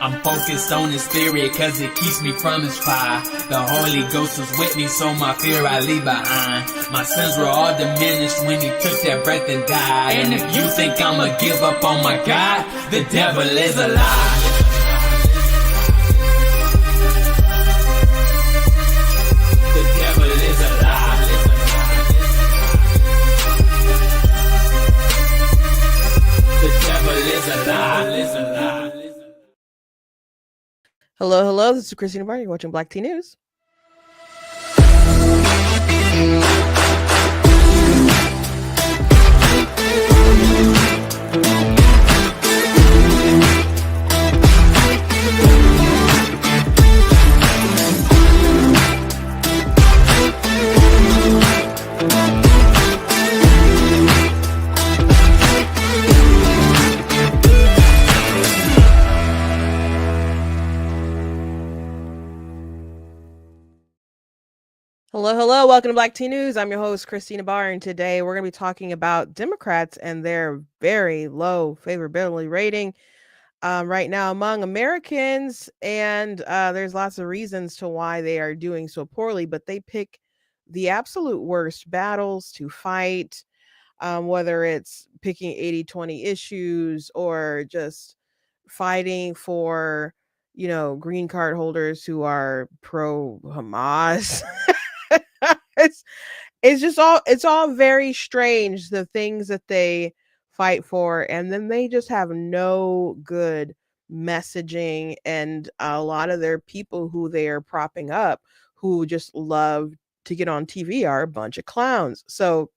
I'm focused on his spirit cause it keeps me from his fire. The Holy Ghost was with me, so my fear I leave behind. My sins were all diminished when he took that breath and died. And if you think I'ma give up on my God, the devil is a lie. The devil is a lie. The devil is a lie. Hello, this is Christina Barr. You're watching Black Tea News. Hello, welcome to Black Tea News. I'm your host, Christina Barr, and today we're going to be talking about Democrats and their very low favorability rating right now among Americans. And there's lots of reasons to why they are doing so poorly, but they pick the absolute worst battles to fight, whether it's picking 80-20 issues or just fighting for, green card holders who are pro Hamas. it's it's all very strange, the things that they fight for, and then they just have no good messaging, and a lot of their people who they are propping up who just love to get on TV are a bunch of clowns. So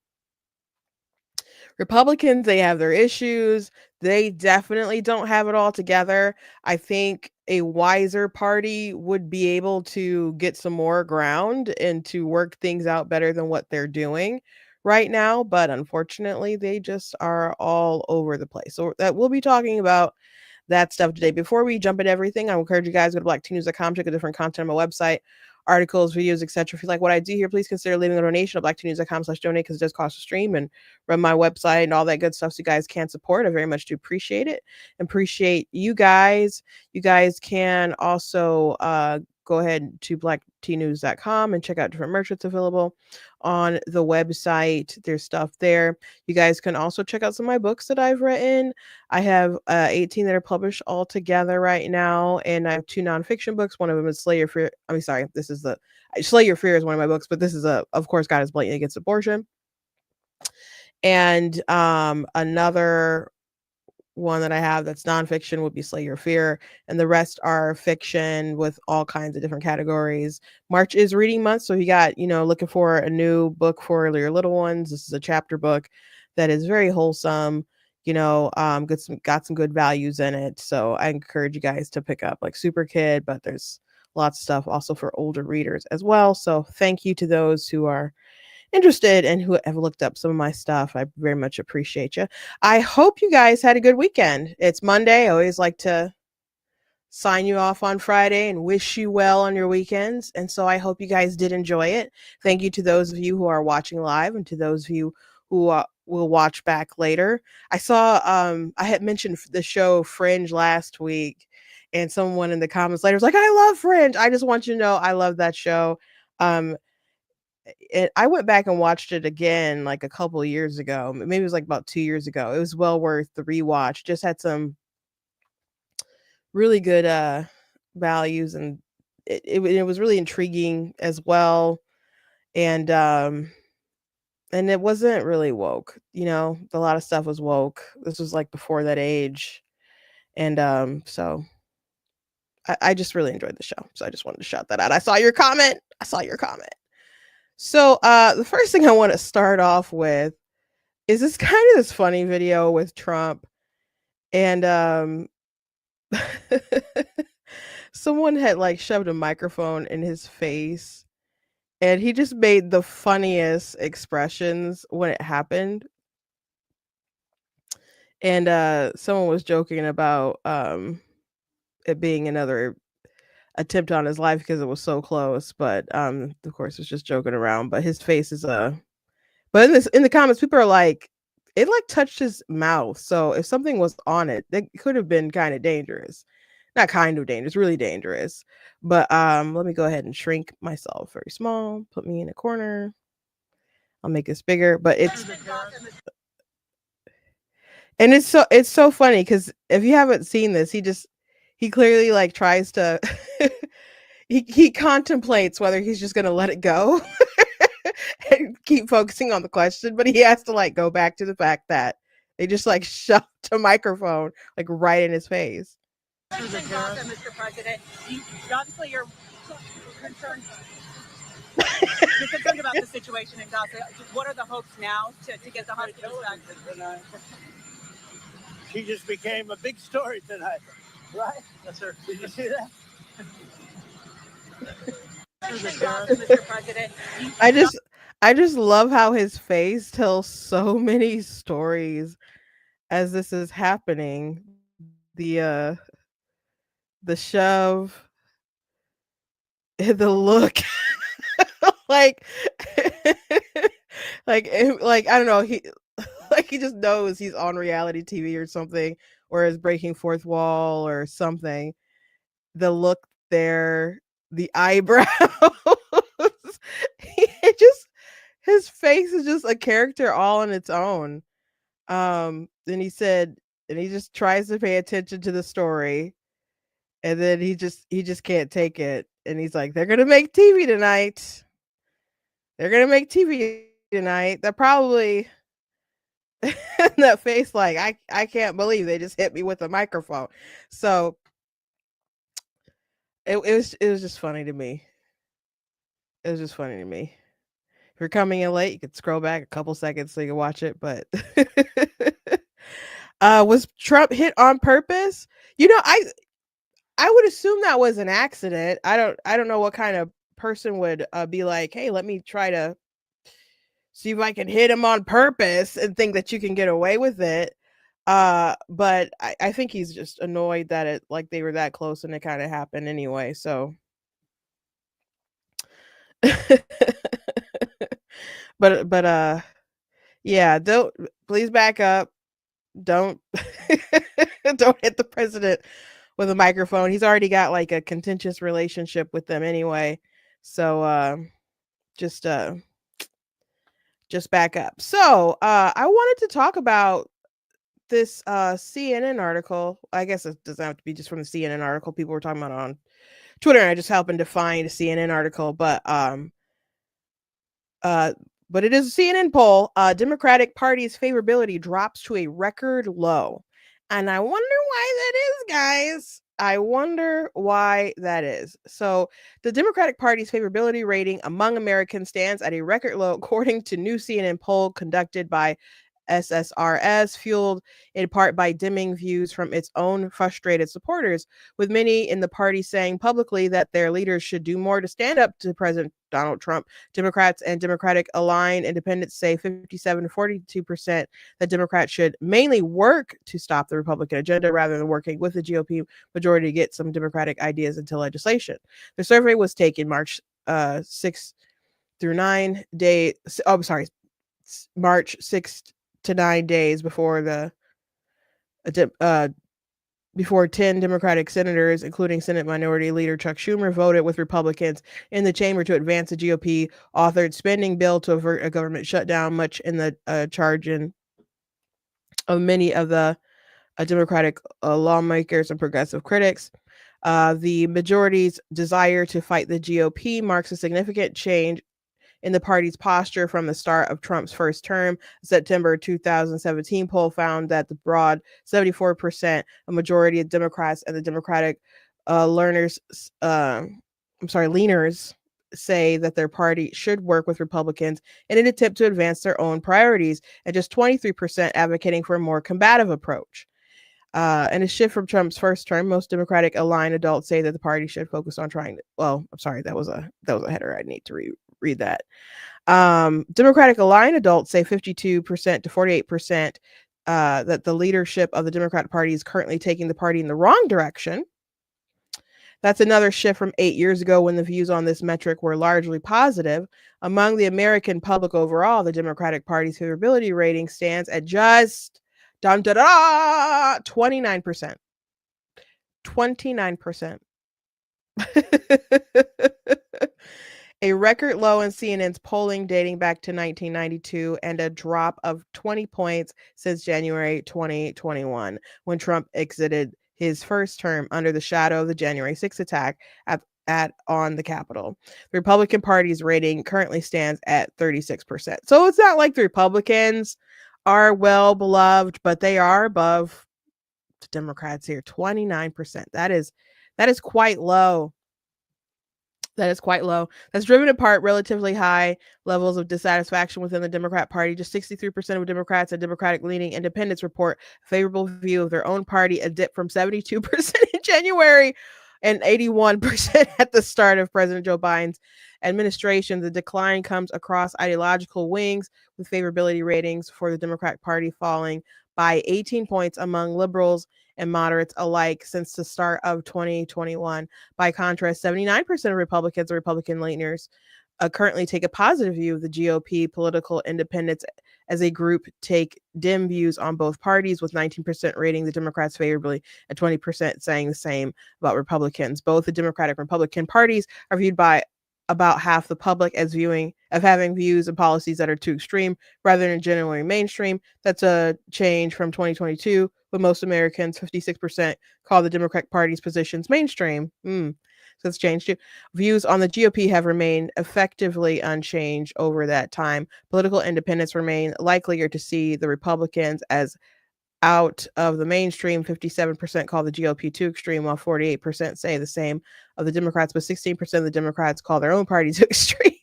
Republicans, they have their issues. They definitely don't have it all together. I think a wiser party would be able to get some more ground and to work things out better than what they're doing right now. But unfortunately, they just are all over the place. So that we'll be talking about that stuff today. Before we jump into everything, I encourage you guys to go to blacktnews.com, check out different content on my website, articles, videos, etc. If you like what I do here, please consider leaving a donation at blacktnews.com/donate, because it does cost a stream and run my website and all that good stuff, so you guys can support. I very much do appreciate it and appreciate you guys. You guys can also go ahead to blacktnews.com and check out different merch that's available on the website. There's stuff there. You guys can also check out some of my books that I've written. I have 18 that are published all together right now, and I have 2 nonfiction books. One of them is Slay Your Fear. This is the Slay Your Fear is one of my books, but this is of course, God is blatant against abortion. And another one that I have that's nonfiction would be Slay Your Fear, and the rest are fiction with all kinds of different categories. March is reading month, so you got, looking for a new book for your little ones. This is a chapter book that is very wholesome, got some good values in it. So I encourage you guys to pick up like Super Kid, but there's lots of stuff also for older readers as well. So thank you to those who are interested and who have looked up some of my stuff. I very much appreciate you. I hope you guys had a good weekend. It's Monday. I always like to sign you off on Friday and wish you well on your weekends. And so I hope you guys did enjoy it. Thank you to those of you who are watching live and to those of you who will watch back later. I saw, I had mentioned the show Fringe last week, and someone in the comments later was like, I love Fringe. I just want you to know I love that show. I went back and watched it again like a couple of years ago. Maybe it was like about 2 years ago. It was well worth the rewatch. Just had some really good values, and it was really intriguing as well. And it wasn't really woke. A lot of stuff was woke. This was like before that age. And so I just really enjoyed the show. So I just wanted to shout that out. I saw your comment. So the first thing I want to start off with is this funny video with Trump, and someone had like shoved a microphone in his face, and he just made the funniest expressions when it happened. And someone was joking about it being another attempt on his life because it was so close, but of course it's just joking around. But his face is but in the comments, people are like, it like touched his mouth, so if something was on it, that could have been kind of dangerous. Not kind of dangerous, really dangerous. But let me go ahead and shrink myself very small. Put me in a corner. I'll make this bigger, but it's so funny because if you haven't seen this, he clearly like tries to he contemplates whether he's just gonna let it go and keep focusing on the question, but he has to like go back to the fact that they just like shoved a microphone like right in his face. Mr. President, obviously concerned, you're concerned about the situation in Gaza. What are the hopes now to get the hospitals back? She just became a big story tonight, right? Yes, sir. Did you see that? Mr. President, I just I just love how his face tells so many stories as this is happening. The uh the shove, the look, like like I don't know, he like he just knows he's on reality TV or something, or is breaking fourth wall or something. The look there, the eyebrows. It just his face is just a character all on its own. Then he said, and he just tries to pay attention to the story, and then he just can't take it, and he's like, "They're gonna make TV tonight. They're gonna make TV tonight." That probably that face, like I can't believe they just hit me with a microphone. So it was just funny to me. It was just funny to me. If you're coming in late, you could scroll back a couple seconds so you can watch it. But was Trump hit on purpose? You know, I would assume that was an accident. I don't know what kind of person would be like, hey, let me try to see if I can hit him on purpose and think that you can get away with it. But I think he's just annoyed that it like they were that close and it kind of happened anyway. So but yeah, don't please back up. Don't don't hit the president with a microphone. He's already got like a contentious relationship with them anyway. So just uh just back up. So I wanted to talk about this CNN article. I guess it doesn't have to be just from the CNN article. People were talking about it on Twitter, and I just happened to find a CNN article, uh but it is a CNN poll. Democratic Party's favorability drops to a record low. And I wonder why that is, guys. I wonder why that is. So, the Democratic Party's favorability rating among Americans stands at a record low, according to new CNN poll conducted by SSRS, fueled in part by dimming views from its own frustrated supporters, with many in the party saying publicly that their leaders should do more to stand up to President Donald Trump. Democrats and Democratic aligned independents say 57 to 42% that Democrats should mainly work to stop the Republican agenda rather than working with the GOP majority to get some Democratic ideas into legislation. The survey was taken March 6 through 9 days. Oh, I'm sorry, March 6th to 9 days before before 10 Democratic senators, including Senate Minority Leader Chuck Schumer, voted with Republicans in the chamber to advance the GOP authored spending bill to avert a government shutdown, much in the charging of many of the Democratic lawmakers and progressive critics. The majority's desire to fight the GOP marks a significant change in the party's posture from the start of Trump's first term. A September 2017 poll found that the broad 74%, a majority of Democrats and the Democratic learners, leaners, say that their party should work with Republicans in an attempt to advance their own priorities, and just 23% advocating for a more combative approach. And a shift from Trump's first term, most Democratic aligned adults say that the party should focus on trying to. Well, I'm sorry, that was a header. I need to read that. Democratic aligned adults say 52% to 48% that the leadership of the Democratic Party is currently taking the party in the wrong direction. That's another shift from 8 years ago when the views on this metric were largely positive. Among the American public overall, the Democratic Party's favorability rating stands at just 29%. 29%. A record low in CNN's polling dating back to 1992 and a drop of 20 points since January 2021 when Trump exited his first term under the shadow of the January 6th attack at on the Capitol. The Republican Party's rating currently stands at 36%. So it's not like the Republicans are well beloved, but they are above the Democrats here. 29%. That is quite low. That is quite low. That's driven in part relatively high levels of dissatisfaction within the Democrat Party. Just 63% of Democrats and Democratic-leaning independents report a favorable view of their own party, a dip from 72% in January and 81% at the start of President Joe Biden's administration. The decline comes across ideological wings, with favorability ratings for the Democratic Party falling by 18 points among liberals and moderates alike since the start of 2021. By contrast, 79% of Republicans and Republican leaners currently take a positive view of the GOP. Political independents as a group take dim views on both parties, with 19% rating the Democrats favorably and 20% saying the same about Republicans. Both the Democratic and Republican parties are viewed by about half the public as having views and policies that are too extreme rather than genuinely mainstream. That's a change from 2022, when most Americans, 56%, call the Democratic Party's positions mainstream. So it's changed too. Views on the GOP have remained effectively unchanged over that time. Political independents remain likelier to see the Republicans as out of the mainstream. 57% call the GOP too extreme, while 48% say the same of the Democrats, but 16% of the Democrats call their own party too extreme.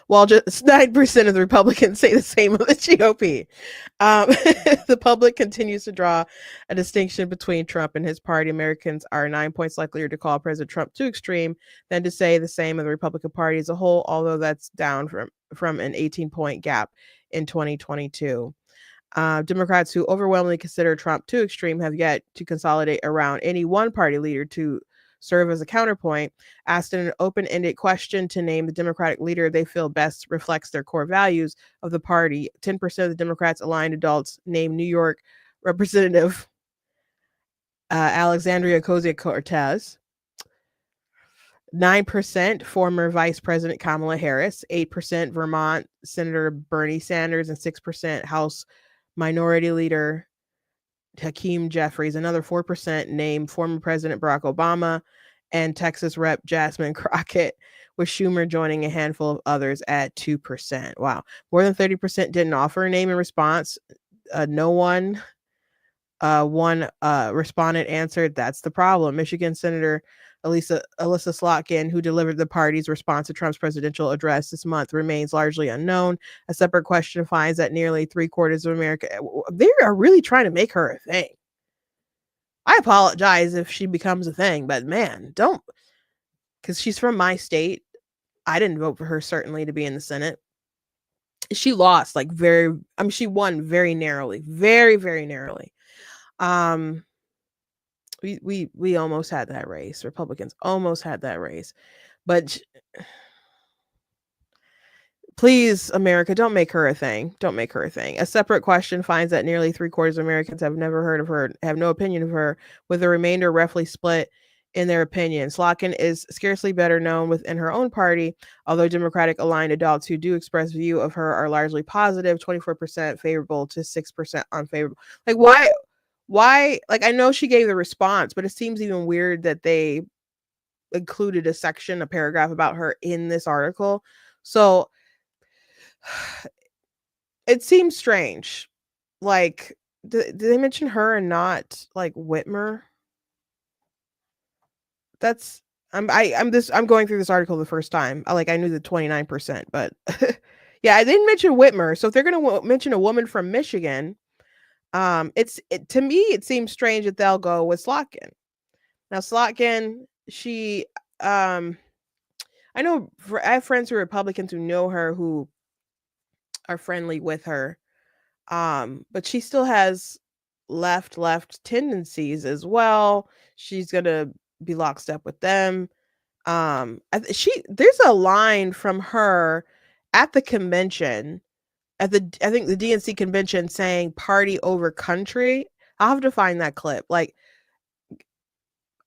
While just 9% of the Republicans say the same of the GOP. The public continues to draw a distinction between Trump and his party. Americans are 9 points likelier to call President Trump too extreme than to say the same of the Republican Party as a whole, although that's down from an 18-point gap in 2022. Democrats who overwhelmingly consider Trump too extreme have yet to consolidate around any one party leader to serve as a counterpoint. Asked in an open-ended question to name the Democratic leader they feel best reflects their core values of the party, 10% of the Democrats aligned adults named New York Representative Alexandria Ocasio-Cortez, 9% former Vice President Kamala Harris, 8% Vermont Senator Bernie Sanders, and 6% House Minority Leader Hakeem Jeffries. Another 4% named former President Barack Obama and Texas Rep. Jasmine Crockett, with Schumer joining a handful of others at 2%. Wow. More than 30% didn't offer a name in response. One respondent answered, "That's the problem." Michigan Senator Alyssa Slotkin, who delivered the party's response to Trump's presidential address this month, remains largely unknown. A separate question finds that nearly 3/4 of America, they are really trying to make her a thing. I apologize if she becomes a thing, but man, don't, because she's from my state. I didn't vote for her, certainly, to be in the Senate. She lost she won very narrowly, very, very narrowly. We almost had that race. Republicans almost had that race. But please, America, don't make her a thing. Don't make her a thing. A separate question finds that nearly 3/4 of Americans have never heard of her, have no opinion of her, with the remainder roughly split in their opinion. Slotkin is scarcely better known within her own party, although Democratic aligned adults who do express view of her are largely positive, 24% favorable to 6% unfavorable. Like, why, like, I know she gave the response, but it seems even weird that they included a paragraph about her in this article. So it seems strange. Like, did they mention her and not like Whitmer? That's I'm going through this article the first time. I knew the 29%, but yeah, I didn't mention Whitmer. So if they're gonna mention a woman from Michigan, to me it seems strange that they'll go with Slotkin. Now Slotkin, she I have friends who are Republicans who know her, who are friendly with her, but she still has left tendencies as well. She's gonna be lockstep with them. There's a line from her at the convention, I think the DNC convention, saying party over country. I'll have to find that clip. Like,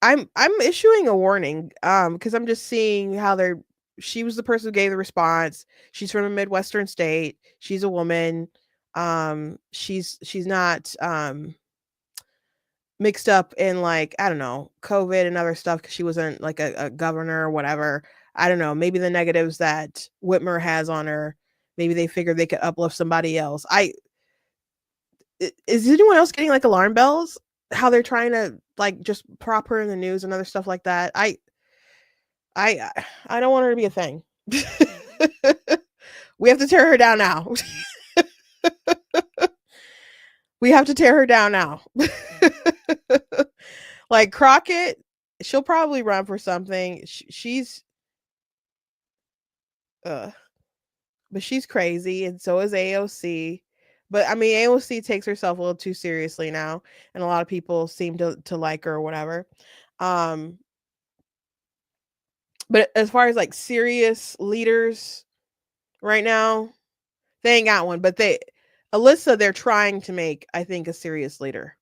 I'm issuing a warning, because I'm just seeing how they're she was the person who gave the response. She's from a Midwestern state. She's a woman. She's not mixed up in, like, I don't know, COVID and other stuff, because she wasn't like a governor or whatever. I don't know. Maybe the negatives that Whitmer has on her, maybe they figured they could uplift somebody else. Is anyone else getting like alarm bells? How they're trying to like just prop her in the news and other stuff like that. I I don't want her to be a thing. We have to tear her down now. We have to tear her down now. Like Crockett, she'll probably run for something. She's uh but she's crazy, and so is AOC. But I mean, AOC takes herself a little too seriously now, and a lot of people seem to like her or whatever. Um, but as far as like serious leaders right now, they ain't got one. But Alyssa, they're trying to make, I think, a serious leader.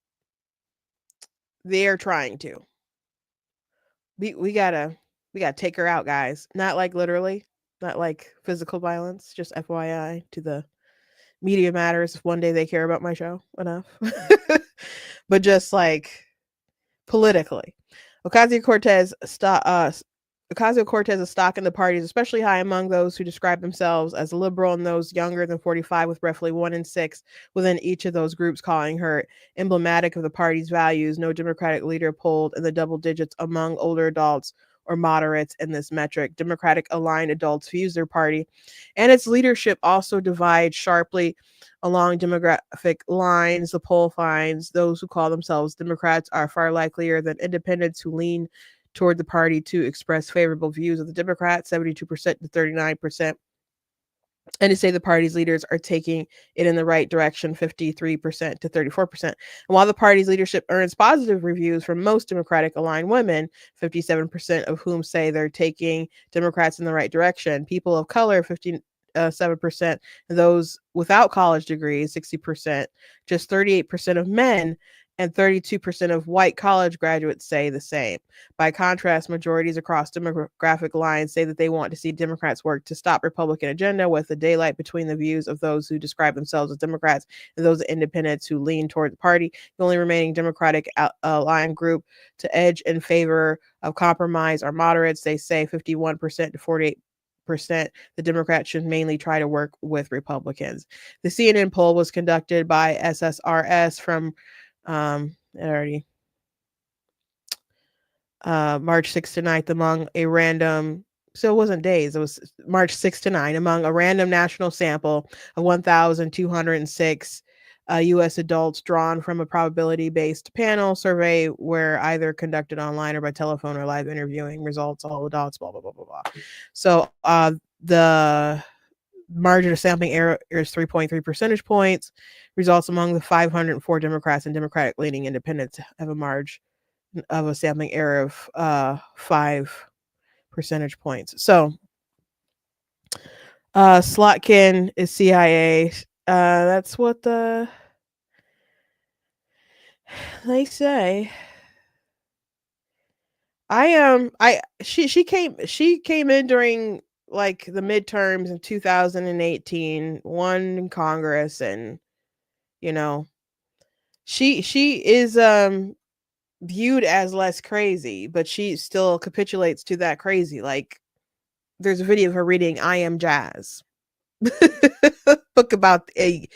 They're trying to. We gotta take her out, guys. Not like literally, not like physical violence. Just FYI to the media matters if one day they care about my show enough. But just like politically. Ocasio-Cortez's stock in the party is especially high among those who describe themselves as liberal and those younger than 45, with roughly 1 in 6 within each of those groups calling her emblematic of the party's values. No Democratic leader polled in the double digits among older adults or moderates in this metric. Democratic aligned adults views their party and its leadership also divide sharply along demographic lines. The poll finds those who call themselves Democrats are far likelier than independents who lean toward the party to express favorable views of the Democrats, 72% to 39%, and to say the party's leaders are taking it in the right direction, 53% to 34%. And while the party's leadership earns positive reviews from most Democratic aligned women, 57% of whom say they're taking Democrats in the right direction, people of color, 57%, and those without college degrees, 60%, just 38% of men and 32% of white college graduates say the same. By contrast, majorities across demographic lines say that they want to see Democrats work to stop Republican agenda, with the daylight between the views of those who describe themselves as Democrats and those independents who lean toward the party. The only remaining Democratic aligned group to edge in favor of compromise are moderates. They say 51% to 48%. The Democrats should mainly try to work with Republicans. The CNN poll was conducted by SSRS from already March 6th to 9th among a random, so it wasn't days, it was March 6th to 9 among a random national sample of 1,206 U.S. adults drawn from a probability-based panel survey where either conducted online or by telephone or live interviewing results, all adults, blah, blah, blah, blah, blah. So the margin of sampling error is 3.3 percentage points. Results among the 504 Democrats and Democratic leaning independents have a margin of a sampling error of 5 percentage points. So Slotkin is CIA. That's what they say. She came in during like the midterms in 2018, won in Congress, and you know, she is viewed as less crazy, but she still capitulates to that crazy. Like there's a video of her reading I Am Jazz. Book about a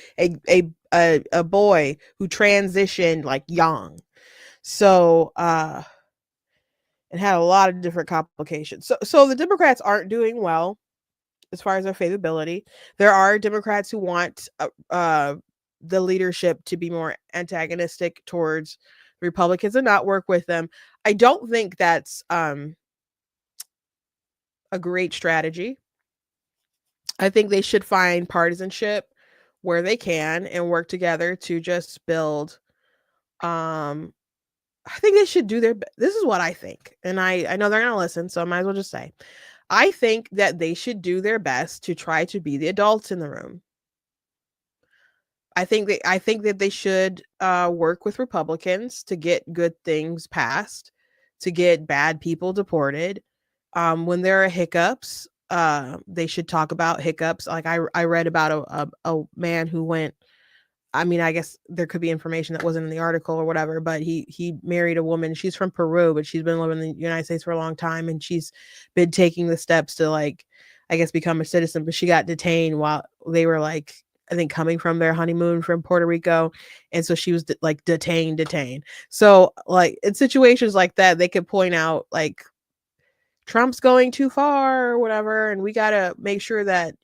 boy who transitioned like young. So it had a lot of different complications. So the Democrats aren't doing well as far as their favorability. There are Democrats who want the leadership to be more antagonistic towards Republicans and not work with them. I don't think that's a great strategy. I think they should find partisanship where they can and work together to just build. I think they should do this is what I think. And I know they're going to listen, so I might as well just say, I think that they should do their best to try to be the adults in the room. I think that they should work with Republicans to get good things passed, to get bad people deported. When there are hiccups, they should talk about hiccups. Like I read about a man who went. I mean, I guess there could be information that wasn't in the article or whatever, but he married a woman. She's from Peru, but she's been living in the United States for a long time, and she's been taking the steps to, like, I guess, become a citizen. But she got detained while they were, like, I think coming from their honeymoon from Puerto Rico, and so she was like detained. So, like, in situations like that, they could point out, like, Trump's going too far or whatever, and we gotta make sure that,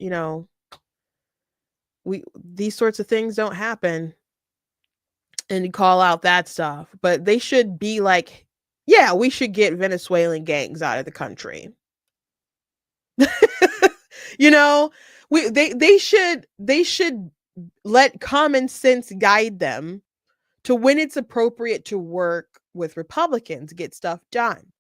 we these sorts of things don't happen, and call out that stuff. But they should be like, yeah, we should get Venezuelan gangs out of the country. you know, they should let common sense guide them to when it's appropriate to work with Republicans, get stuff done.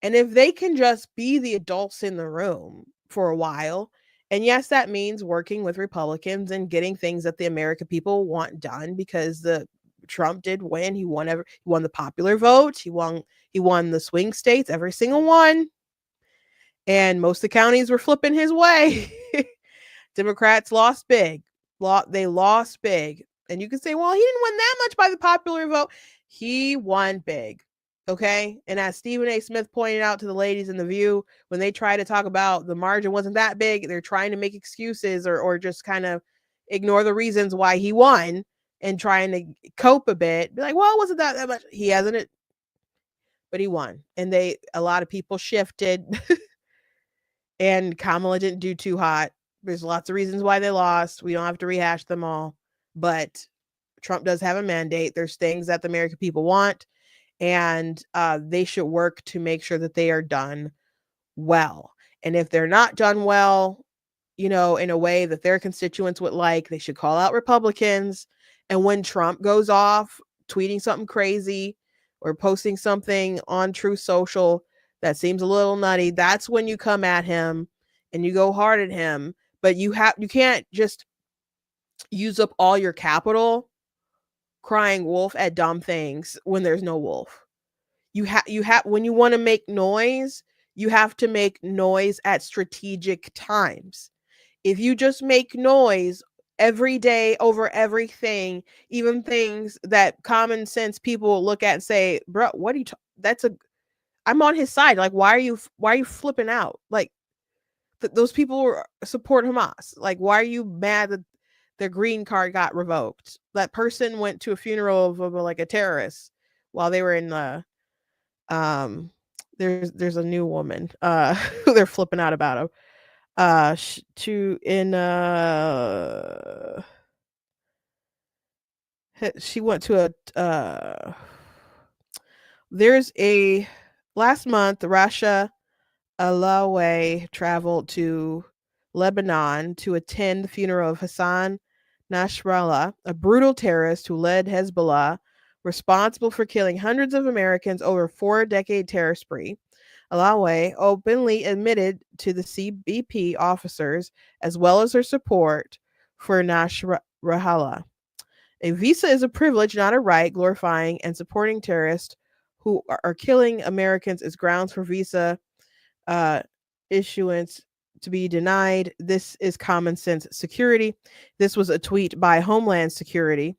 And if they can just be the adults in the room for a while, and yes, that means working with Republicans and getting things that the American people want done, because the Trump did win. He won the popular vote. He won the swing states, every single one. And most of the counties were flipping his way. Democrats lost big. They lost big. And you can say, well, he didn't win that much by the popular vote. He won big. Okay. And as Stephen A. Smith pointed out to the ladies in The View, when they try to talk about the margin wasn't that big, they're trying to make excuses, or just kind of ignore the reasons why he won, and trying to cope a bit. Be like, well, it wasn't that much. He hasn't it, but he won. And a lot of people shifted, and Kamala didn't do too hot. There's lots of reasons why they lost. We don't have to rehash them all. But Trump does have a mandate. There's things that the American people want, and they should work to make sure that they are done well. And if they're not done well, in a way that their constituents would like, they should call out Republicans. And when Trump goes off tweeting something crazy or posting something on Truth Social that seems a little nutty, that's when you come at him and you go hard at him. But you can't just use up all your capital crying wolf at dumb things when there's no wolf. You have when you want to make noise, you have to make noise at strategic times. If you just make noise every day over everything, even things that common sense people will look at and say, "Bro, what are you I'm on his side. Like, why are you flipping out? Like, those people support Hamas. Like, why are you mad that their green card got revoked? That person went to a funeral of like a terrorist while they were in the there's a new woman who they're flipping out about him. She went to there's a last month Rasha Alawi traveled to Lebanon to attend the funeral of Hassan Nasrallah, a brutal terrorist who led Hezbollah, responsible for killing hundreds of Americans over a 4-decade terror spree. Alawi openly admitted to the CBP officers, as well as her support for Nasrallah. A visa is a privilege, not a right. Glorifying and supporting terrorists who are killing Americans is grounds for visa issuance to be denied. This is common sense security. This was a tweet by Homeland Security.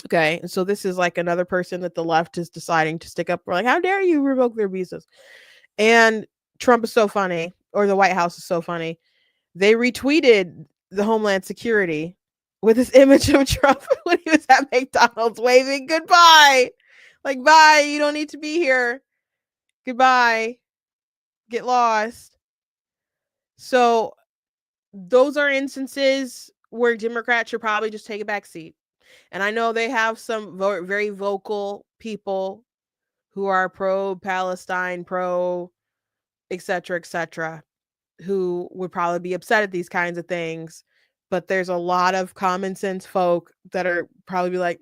Okay, and so this is like another person that the left is deciding to stick up for. Like, how dare you revoke their visas? And Trump is so funny, or the White House is so funny. They retweeted the Homeland Security with this image of Trump when he was at McDonald's waving goodbye. Like, bye, you don't need to be here. Goodbye. Get lost. So those are instances where Democrats should probably just take a back seat. And I know they have some very vocal people who are pro-Palestine, etc., who would probably be upset at these kinds of things. But there's a lot of common sense folk that are probably be like,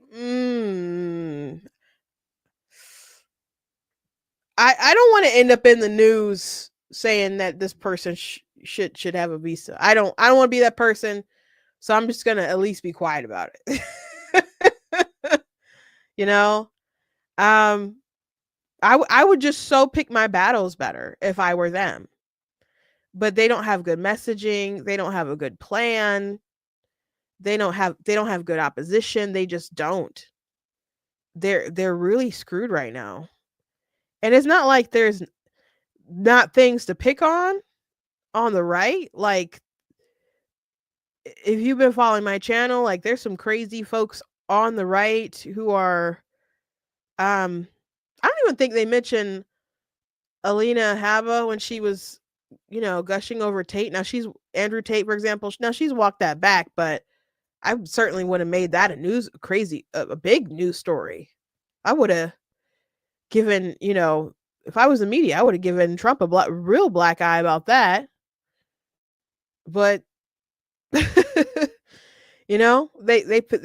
I don't want to end up in the news saying that this person should have a visa. I don't want to be that person So I'm just gonna at least be quiet about it. You know, um, I would just so pick my battles better if I were them. But they don't have good messaging. They don't have a good plan. They don't have good opposition. They just don't. They're really screwed right now. And it's not like there's not things to pick on the right. Like if you've been following my channel, like there's some crazy folks on the right who are um I don't even think they mention Alina Haba when she was, gushing over Tate. Now she's Andrew Tate, for example. Now she's walked that back, but I certainly would have made that a big news story. I would have given, if I was the media, I would have given Trump a real black eye about that. But they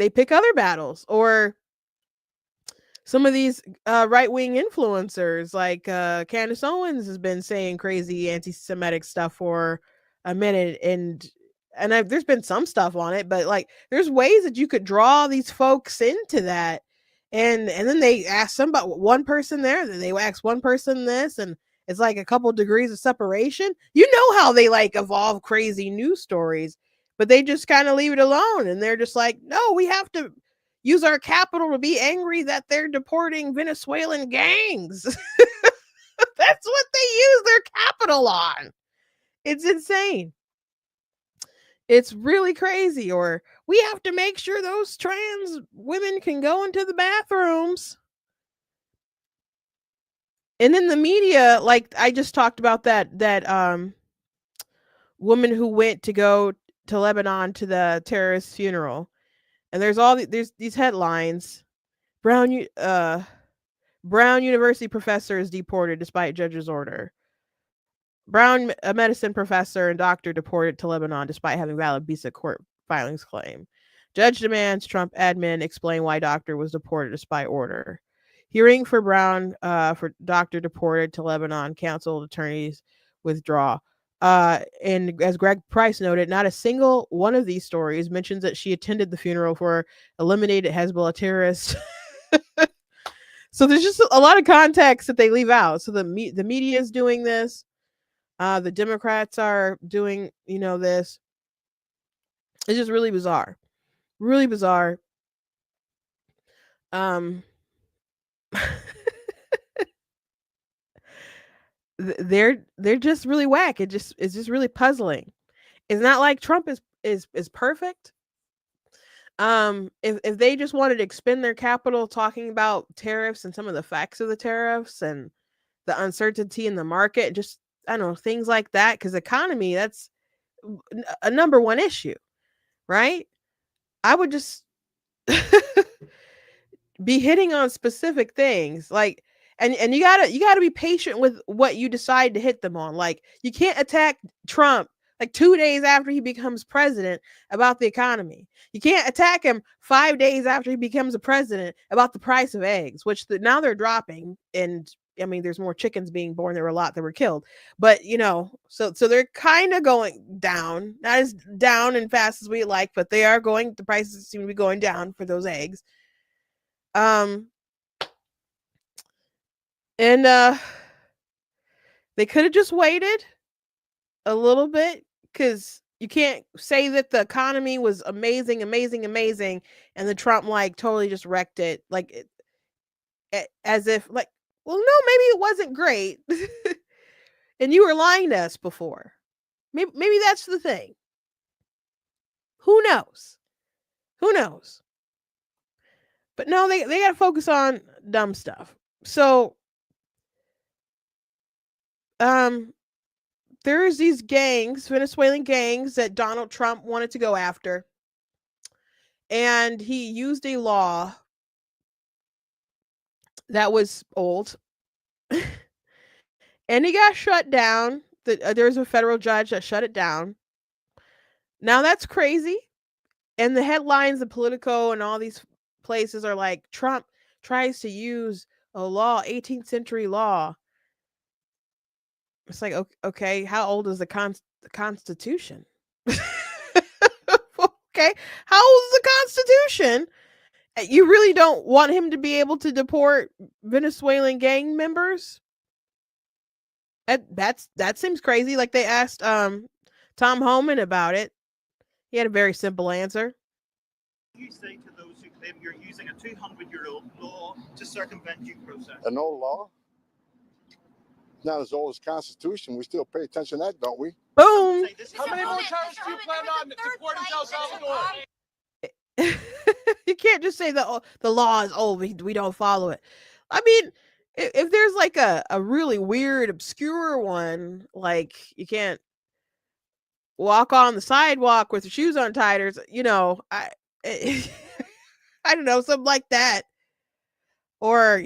pick other battles, or some of these right wing influencers like Candace Owens has been saying crazy anti-Semitic stuff for a minute, and there's been some stuff on it, but like there's ways that you could draw these folks into that, and then they ask somebody, one person there, then they ask one person this, and it's like a couple degrees of separation. You know how they like evolve crazy news stories, but they just kind of leave it alone, and they're just like, no, we have to use our capital to be angry that they're deporting Venezuelan gangs. That's what they use their capital on. It's insane. It's really crazy. Or we have to make sure those trans women can go into the bathrooms. And in the media, like I just talked about that woman who went to go to Lebanon to the terrorist funeral. And there's these headlines. Brown University professor is deported despite judge's order. Brown, a medicine professor and doctor, deported to Lebanon despite having valid visa court filings claim. Judge demands Trump admin explain why doctor was deported despite order. Hearing for Brown for doctor deported to Lebanon, canceled, attorneys withdraw. And as Greg Price noted, not a single one of these stories mentions that she attended the funeral for eliminated Hezbollah terrorists. So there's just a lot of context that they leave out. So the media is doing this. The Democrats are doing, this. It's just really bizarre. Really bizarre. Um they're just really whack. It's just really puzzling. It's not like Trump is perfect. If they just wanted to expend their capital talking about tariffs and some of the facts of the tariffs and the uncertainty in the market, just I don't know, things like that, because economy, that's a number one issue, right? I would just be hitting on specific things, like, and you gotta be patient with what you decide to hit them on. Like you can't attack Trump like 2 days after he becomes president about the economy. You can't attack him 5 days after he becomes a president about the price of eggs, which now they're dropping. And I mean, there's more chickens being born. There were a lot that were killed, but so they're kind of going down, not as down and fast as we like, but they are going. The prices seem to be going down for those eggs. Um, and they could have just waited a little bit, because you can't say that the economy was amazing, amazing, amazing, and the Trump like totally just wrecked it, like as if like, well, no, maybe it wasn't great, and you were lying to us before. Maybe that's the thing. Who knows? Who knows? But no, they got to focus on dumb stuff. So, there's these gangs, Venezuelan gangs, that Donald Trump wanted to go after. And he used a law that was old. And he got shut down. There was a federal judge that shut it down. Now that's crazy. And the headlines of Politico and all these places are like, Trump tries to use a law, 18th century law. It's like, okay, how old is the Constitution? Okay. How's the Constitution? You really don't want him to be able to deport Venezuelan gang members? That seems crazy. Like they asked Tom Homan about it. He had a very simple answer. You say to those who claim you're using a 200-year-old law to circumvent due process? An old law? Not as old as Constitution. We still pay attention to that, don't we? Boom. How many more terrorists do you plan on deporting to El Salvador? You can't just say the law is old. We don't follow it. I mean, if there's like a really weird, obscure one, like you can't walk on the sidewalk with your shoes untied, or I I don't know, something like that, or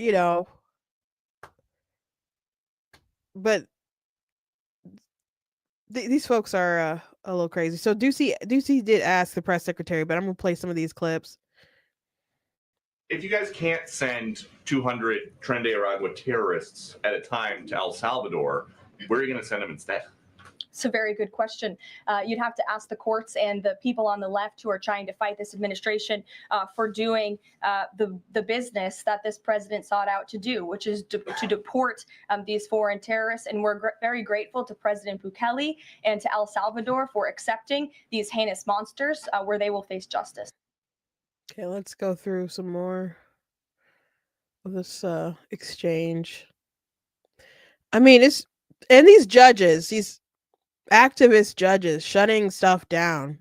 but these folks are a little crazy. So Ducey did ask the press secretary, but I'm gonna play some of these clips. If you guys can't send 200 Tren de Aragua terrorists at a time to El Salvador, where are you going to send them instead? It's a very good question. You'd have to ask the courts and the people on the left who are trying to fight this administration for doing the business that this president sought out to do, which is to deport these foreign terrorists. And we're very grateful to President Bukele and to El Salvador for accepting these heinous monsters where they will face justice. Okay, let's go through some more of this exchange. I mean, and these judges, these activist judges shutting stuff down.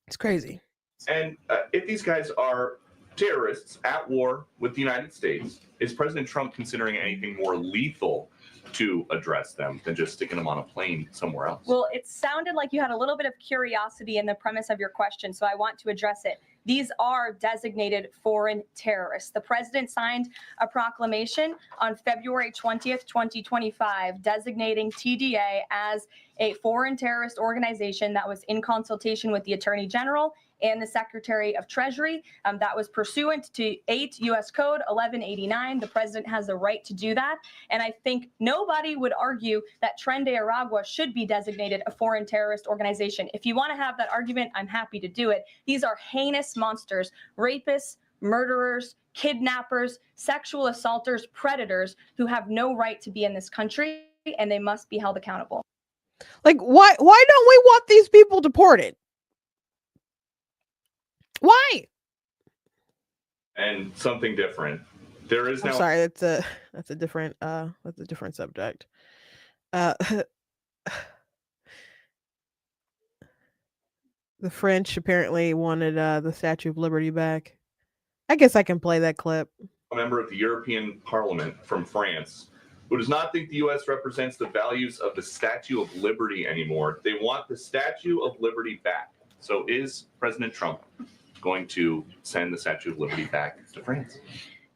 It's crazy. And if these guys are terrorists at war with the United States, is President Trump considering anything more lethal to address them than just sticking them on a plane somewhere else? Well, it sounded like you had a little bit of curiosity in the premise of your question, so I want to address it. These are designated foreign terrorists. The president signed a proclamation on February 20th, 2025, designating TDA as a foreign terrorist organization that was in consultation with the Attorney General and the Secretary of Treasury. That was pursuant to 8 U.S. Code 1189. The president has the right to do that. And I think nobody would argue that Tren de Aragua should be designated a foreign terrorist organization. If you want to have that argument, I'm happy to do it. These are heinous monsters, rapists, murderers, kidnappers, sexual assaulters, predators who have no right to be in this country, and they must be held accountable. Like, why don't we want these people deported? Why? And something different. There is now. I'm sorry, that's a different subject. The French apparently wanted the Statue of Liberty back. I guess I can play that clip. A member of the European Parliament from France who does not think the U.S. represents the values of the Statue of Liberty anymore. They want the Statue of Liberty back. So is President Trump going to send the Statue of Liberty back to France?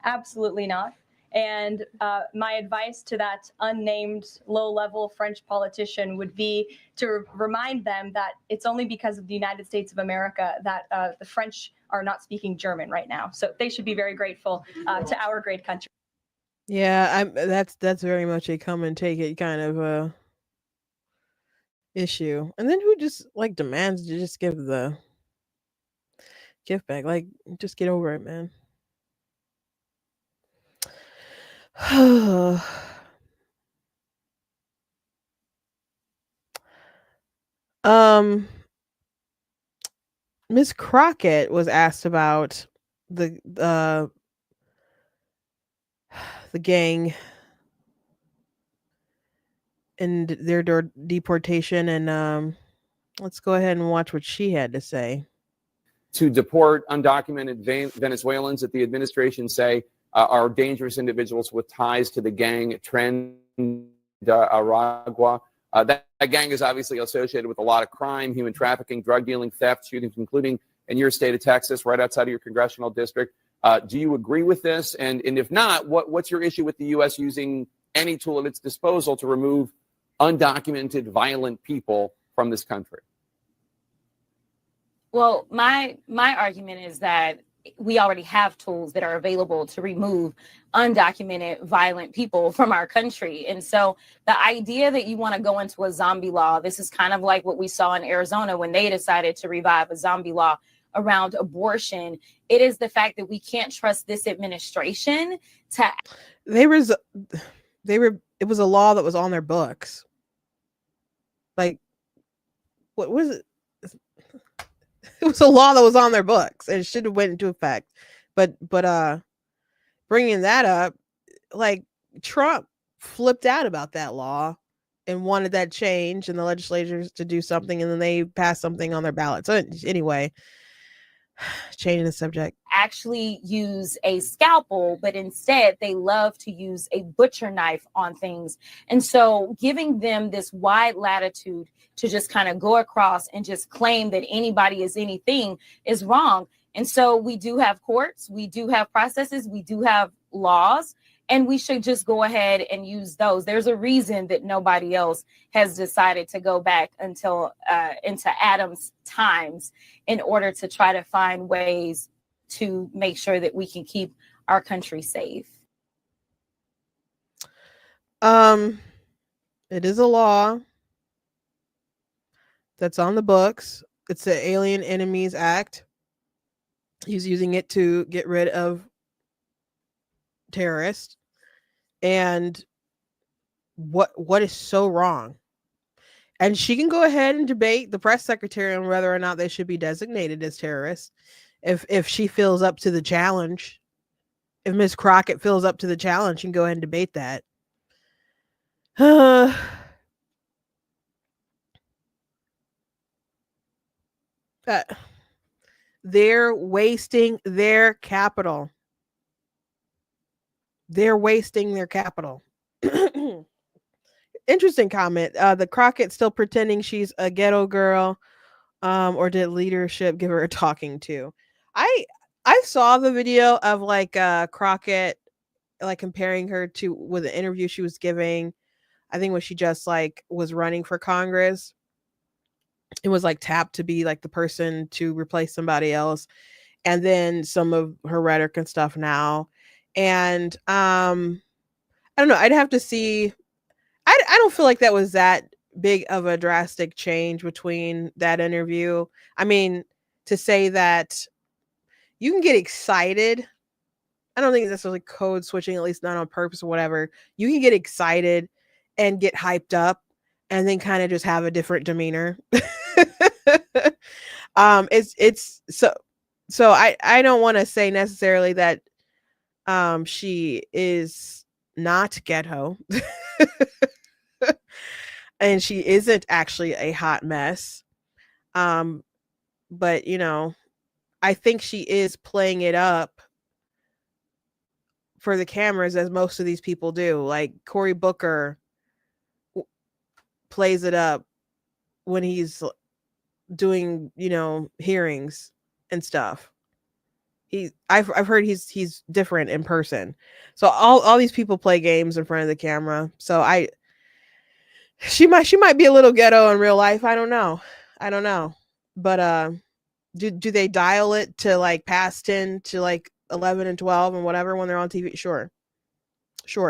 Absolutely not. And my advice to that unnamed low-level French politician would be to remind them that it's only because of the United States of America that the French are not speaking German right now. So they should be very grateful to our great country. Yeah, that's very much a come and take it kind of issue. And then who just like demands to just give the gift back? Like, just get over it, man. Miss Crockett was asked about the gang and their deportation, and let's go ahead and watch what she had to say. To deport undocumented Venezuelans that the administration say are dangerous individuals with ties to the gang Tren de Aragua. That gang is obviously associated with a lot of crime, human trafficking, drug dealing, theft, shootings, including in your state of Texas, right outside of your congressional district. Do you agree with this? And if not, what's your issue with the U.S. using any tool at its disposal to remove undocumented violent people from this country? Well, my argument is that we already have tools that are available to remove undocumented violent people from our country. And so the idea that you want to go into a zombie law, this is kind of like what we saw in Arizona when they decided to revive a zombie law around abortion. It is the fact that we can't trust this administration to. It was a law that was on their books. Like, what was it? It was a law that was on their books and it should have went into effect. But bringing that up, like, Trump flipped out about that law and wanted that change and the legislators to do something, and then they passed something on their ballot. So anyway, changing the subject. Actually use a scalpel, but instead they love to use a butcher knife on things. And so giving them this wide latitude to just kind of go across and just claim that anybody is anything is wrong. And so we do have courts, we do have processes, we do have laws, and we should just go ahead and use those. There's a reason that nobody else has decided to go back until into Adam's times in order to try to find ways to make sure that we can keep our country safe. It is a law that's on the books. It's the Alien Enemies Act. He's using it to get rid of terrorists. And what is so wrong? And she can go ahead and debate the press secretary on whether or not they should be designated as terrorists. If she feels up to the challenge, if Ms. Crockett feels up to the challenge, she can go ahead and debate that. They're wasting their capital. They're wasting their capital. Interesting comment. The Crockett still pretending she's a ghetto girl, or did leadership give her a talking to? I saw the video of like Crockett, like comparing her to with the interview she was giving. I think when she just like was running for Congress, it was like tapped to be like the person to replace somebody else, and then some of her rhetoric and stuff now. And I don't know. I'd have to see. I don't feel like that was that big of a drastic change between that interview. I mean, to say that you can get excited. I don't think it's necessarily code switching, at least not on purpose or whatever. You can get excited and get hyped up and then kind of just have a different demeanor. It's so I don't want to say necessarily that she is not ghetto. And she isn't actually a hot mess. But you know, I think she is playing it up for the cameras, as most of these people do. Like Cory Booker plays it up when he's doing, you know, hearings and stuff. I've heard he's different in person. So all these people play games in front of the camera. So she might be a little ghetto in real life. I don't know. But do they dial it to like past 10 to like 11 and 12 and whatever when they're on TV? Sure,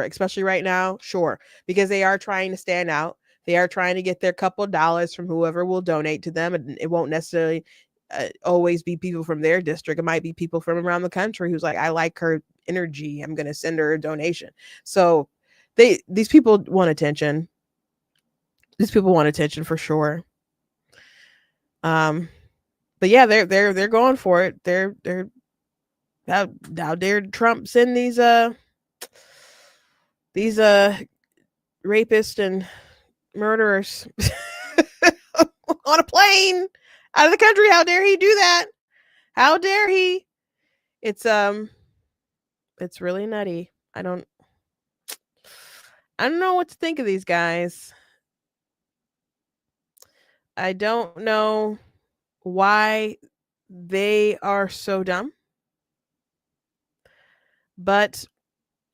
especially right now. Sure, because they are trying to stand out. They are trying to get their couple dollars from whoever will donate to them, and it won't necessarily always be people from their district. It might be people from around the country who's like, I like her energy, I'm going to send her a donation. So these people want attention. These people want attention for sure. But yeah, they're going for it. They're how dare Trump send these rapists and murderers on a plane out of the country? How dare he do that? How dare he? It's really nutty. I don't know what to think of these guys. I don't know why they are so dumb. But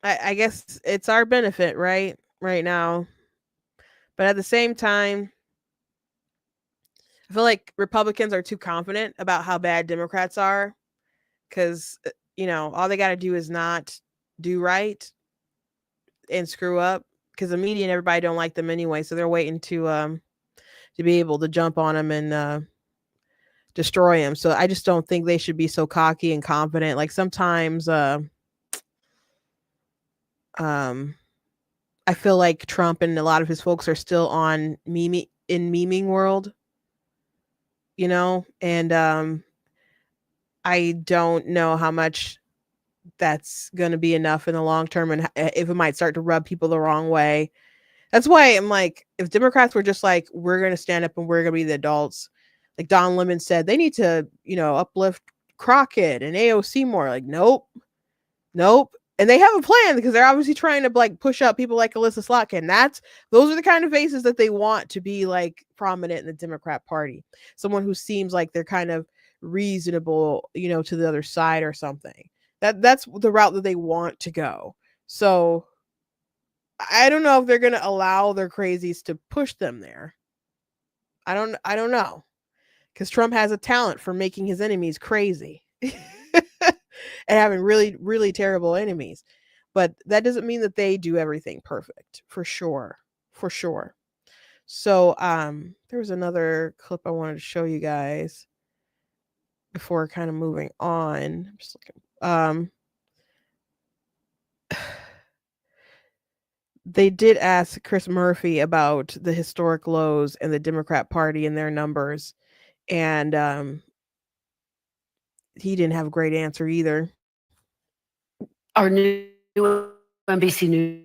I guess it's our benefit, right now. But at the same time, I feel like Republicans are too confident about how bad Democrats are because all they got to do is not do right and screw up, because the media and everybody don't like them anyway, so they're waiting to be able to jump on them and destroy him. So I just don't think they should be so cocky and confident. Like sometimes I feel like Trump and a lot of his folks are still on memeing world, and I don't know how much that's going to be enough in the long term, and if it might start to rub people the wrong way. That's why I'm like, if Democrats were just like, we're going to stand up and we're going to be the adults, like Don Lemon said, they need to, uplift Crockett and AOC more. Like, nope. And they have a plan because they're obviously trying to like push up people like Alyssa Slotkin. Those are the kind of faces that they want to be like prominent in the Democrat Party. Someone who seems like they're kind of reasonable, to the other side or something. That's the route that they want to go. So I don't know if they're going to allow their crazies to push them there. I don't know. Because Trump has a talent for making his enemies crazy and having really, really terrible enemies. But that doesn't mean that they do everything perfect, for sure. For sure. So there was another clip I wanted to show you guys before kind of moving on. I'm just looking. They did ask Chris Murphy about the historic lows and the Democrat Party and their numbers. And he didn't have a great answer either. Our new NBC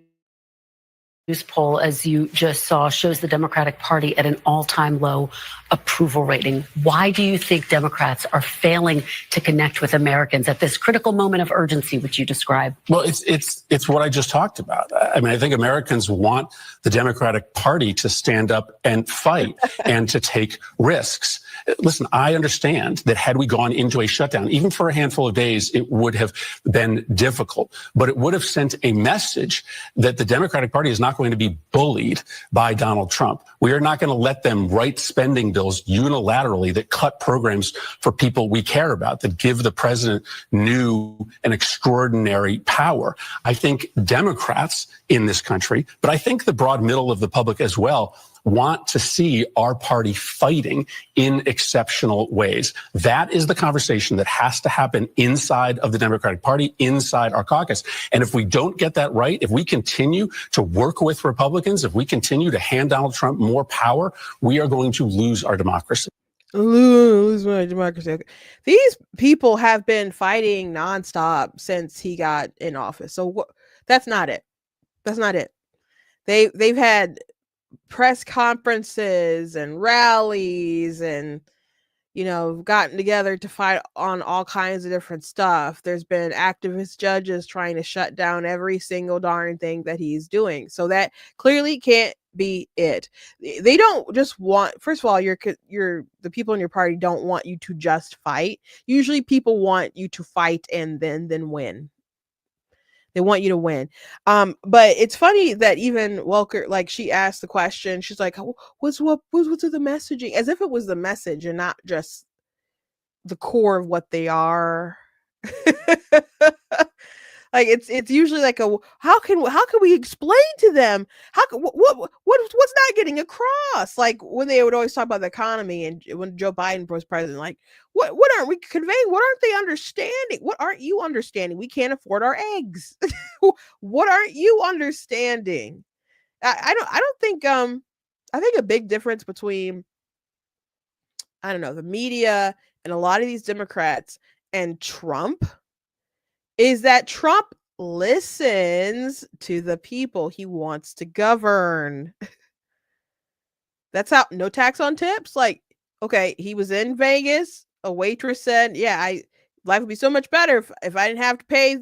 News poll, as you just saw, shows the Democratic Party at an all-time low approval rating. Why do you think Democrats are failing to connect with Americans at this critical moment of urgency, which you described? Well, it's what I just talked about. I mean, I think Americans want the Democratic Party to stand up and fight and to take risks. Listen, I understand that had we gone into a shutdown, even for a handful of days, it would have been difficult, but it would have sent a message that the Democratic Party is not going to be bullied by Donald Trump. We are not going to let them write spending bills unilaterally that cut programs for people we care about, that give the president new and extraordinary power. I think Democrats in this country, but I think the broad middle of the public as well, want to see our party fighting in exceptional ways. That is the conversation that has to happen inside of the Democratic Party, inside our caucus. And if we don't get that right, if we continue to work with Republicans, if we continue to hand Donald Trump more power, we are going to lose our democracy. Lose my democracy. These people have been fighting nonstop since he got in office. So that's not it. That's not it. They've had press conferences and rallies and gotten together to fight on all kinds of different stuff. There's been activist judges trying to shut down every single darn thing that he's doing. So that clearly can't be it. They don't just want, first of all, the people in your party don't want you to just fight. Usually people want you to fight and then win. They want you to win. But it's funny that even Welker, like, she asked the question, she's like, what's the messaging? As if it was the message and not just the core of what they are. Like it's usually like how can we explain to them what's not getting across? Like when they would always talk about the economy and when Joe Biden was president, like what aren't we conveying? What aren't they understanding? What aren't you understanding? We can't afford our eggs. What aren't you understanding? I don't think I think a big difference between the media and a lot of these Democrats and Trump is that Trump listens to the people he wants to govern. That's how, no tax on tips. Like, okay, he was in Vegas. A waitress said, yeah, life would be so much better if I didn't have to pay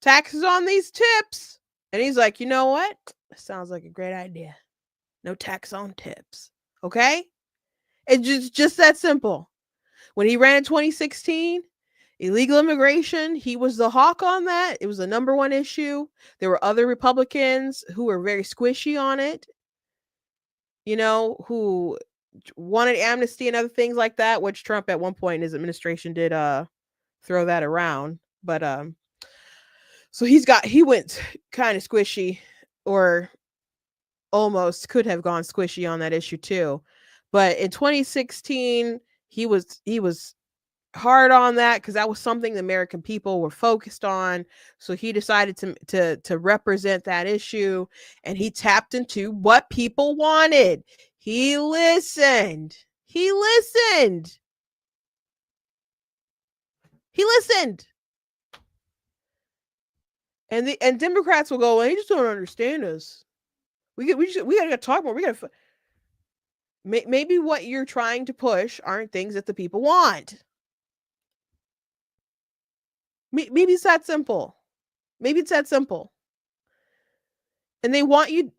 taxes on these tips. And he's like, you know what? That sounds like a great idea. No tax on tips. Okay? It's just that simple. When he ran in 2016, illegal immigration, he was the hawk on that. It was the number one issue. There were other Republicans who were very squishy on it, who wanted amnesty and other things like that, which Trump at one point in his administration did throw that around. But so he went kind of squishy, or almost could have gone squishy on that issue too. But in 2016, he was hard on that because that was something the American people were focused on. So he decided to represent that issue, and he tapped into what people wanted. He listened. He listened. He listened. And Democrats will go, well, they just don't understand us. We gotta talk more. We gotta. Maybe what you're trying to push aren't things that the people want. Maybe it's that simple. Maybe it's that simple. And they want you.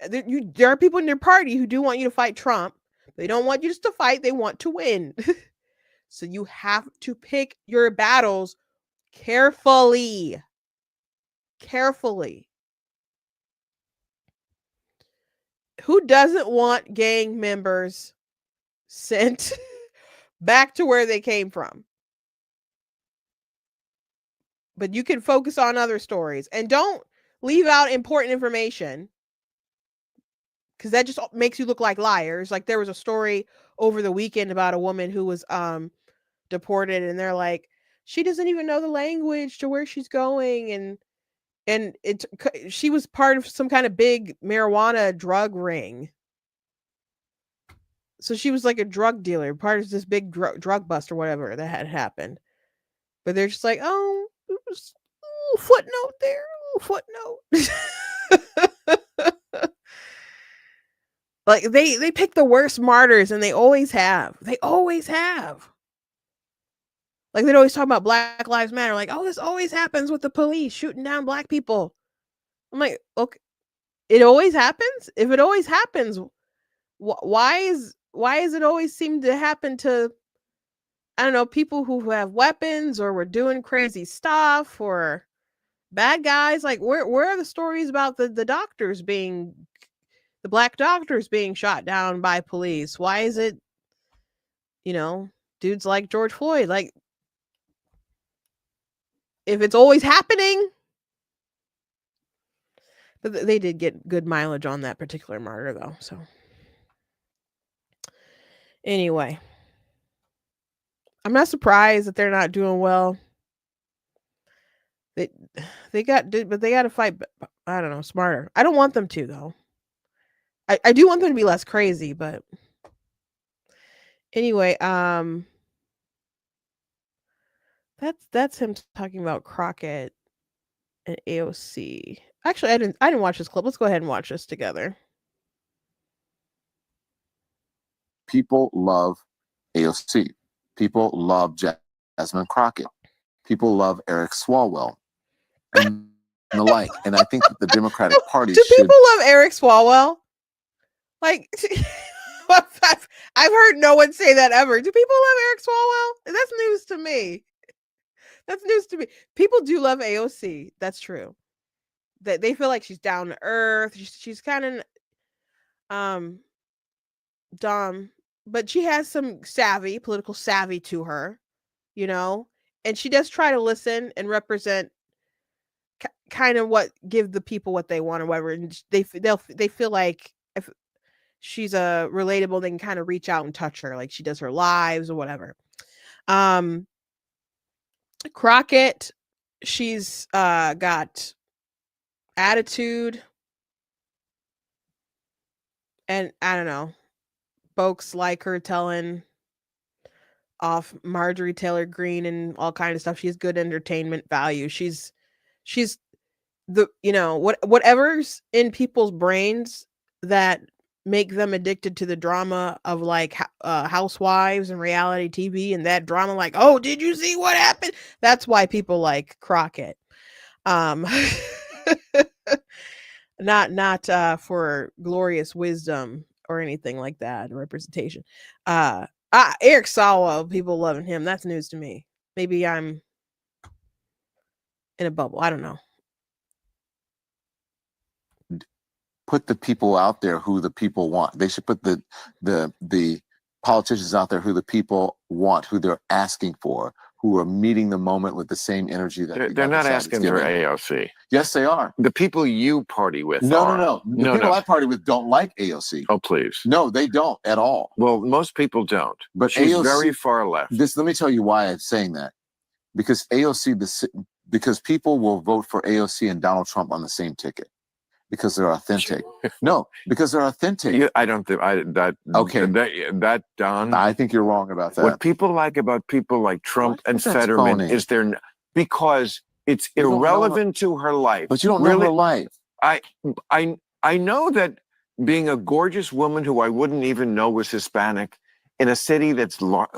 There are people in your party who do want you to fight Trump. They don't want you just to fight. They want to win. So you have to pick your battles carefully. Carefully. Who doesn't want gang members sent back to where they came from? But you can focus on other stories and don't leave out important information, because that just makes you look like liars. Like there was a story over the weekend about a woman who was deported, and they're like, she doesn't even know the language to where she's going, and she was part of some kind of big marijuana drug ring. So she was like a drug dealer, part of this big drug bust or whatever that had happened. But they're just like, oh, it was a little footnote there, a little footnote. Like they pick the worst martyrs, and they always have. They always have. Like they'd always talk about Black Lives Matter. Like, oh, this always happens with the police shooting down black people. I'm like, okay, it always happens. If it always happens, why is it always seem to happen to, I don't know, people who have weapons or were doing crazy stuff or bad guys? Like where are the stories about the doctors being, the black doctors being shot down by police? Why is it, dudes like George Floyd? Like, if it's always happening. But they did get good mileage on that particular martyr, though. So anyway, I'm not surprised that they're not doing well. They got to fight. I don't know, smarter. I don't want them to, though. I do want them to be less crazy, but anyway, that's him talking about Crockett and AOC. Actually, I didn't watch this clip. Let's go ahead and watch this together. People love AOC. People love Jasmine Crockett. People love Eric Swalwell and the like. And I think that the Democratic Party Do people love Eric Swalwell? Like, I've heard no one say that ever. Do people love Eric Swalwell? That's news to me. That's news to me. People do love AOC. That's true. That they feel like she's down to earth. She's kind of dumb, but she has some political savvy to her, and she does try to listen and represent kind of give the people what they want or whatever. And they feel like if she's relatable, they can kind of reach out and touch her, like she does her lives or whatever. Crockett, she's got attitude, and I don't know, folks like her telling off Marjorie Taylor Greene and all kind of stuff. She has good entertainment value. She's the whatever's in people's brains that make them addicted to the drama of like housewives and reality TV, and that drama, like, oh, did you see what happened? That's why people like Crockett. Not for glorious wisdom or anything like that, representation. Eric Swalwell, people loving him. That's news to me. Maybe I'm in a bubble. I don't know. Put the people out there who the people want. They should put the politicians out there who the people want, who they're asking for, who are meeting the moment with the same energy that the They're other not side is asking for giving. AOC. Yes, they are. The people you party with No, are. no. The people I party with don't like AOC. Oh, please. No, they don't at all. Well, most people don't. But she's AOC, very far left. Let me tell you why I'm saying that. Because because people will vote for AOC and Donald Trump on the same ticket. Because they're authentic. No, because they're authentic. I don't think Okay. That Don. I think you're wrong about that. What people like about people like Trump and Fetterman is because it's irrelevant to her life. But you don't know her life. I know that being a gorgeous woman who I wouldn't even know was Hispanic in a city that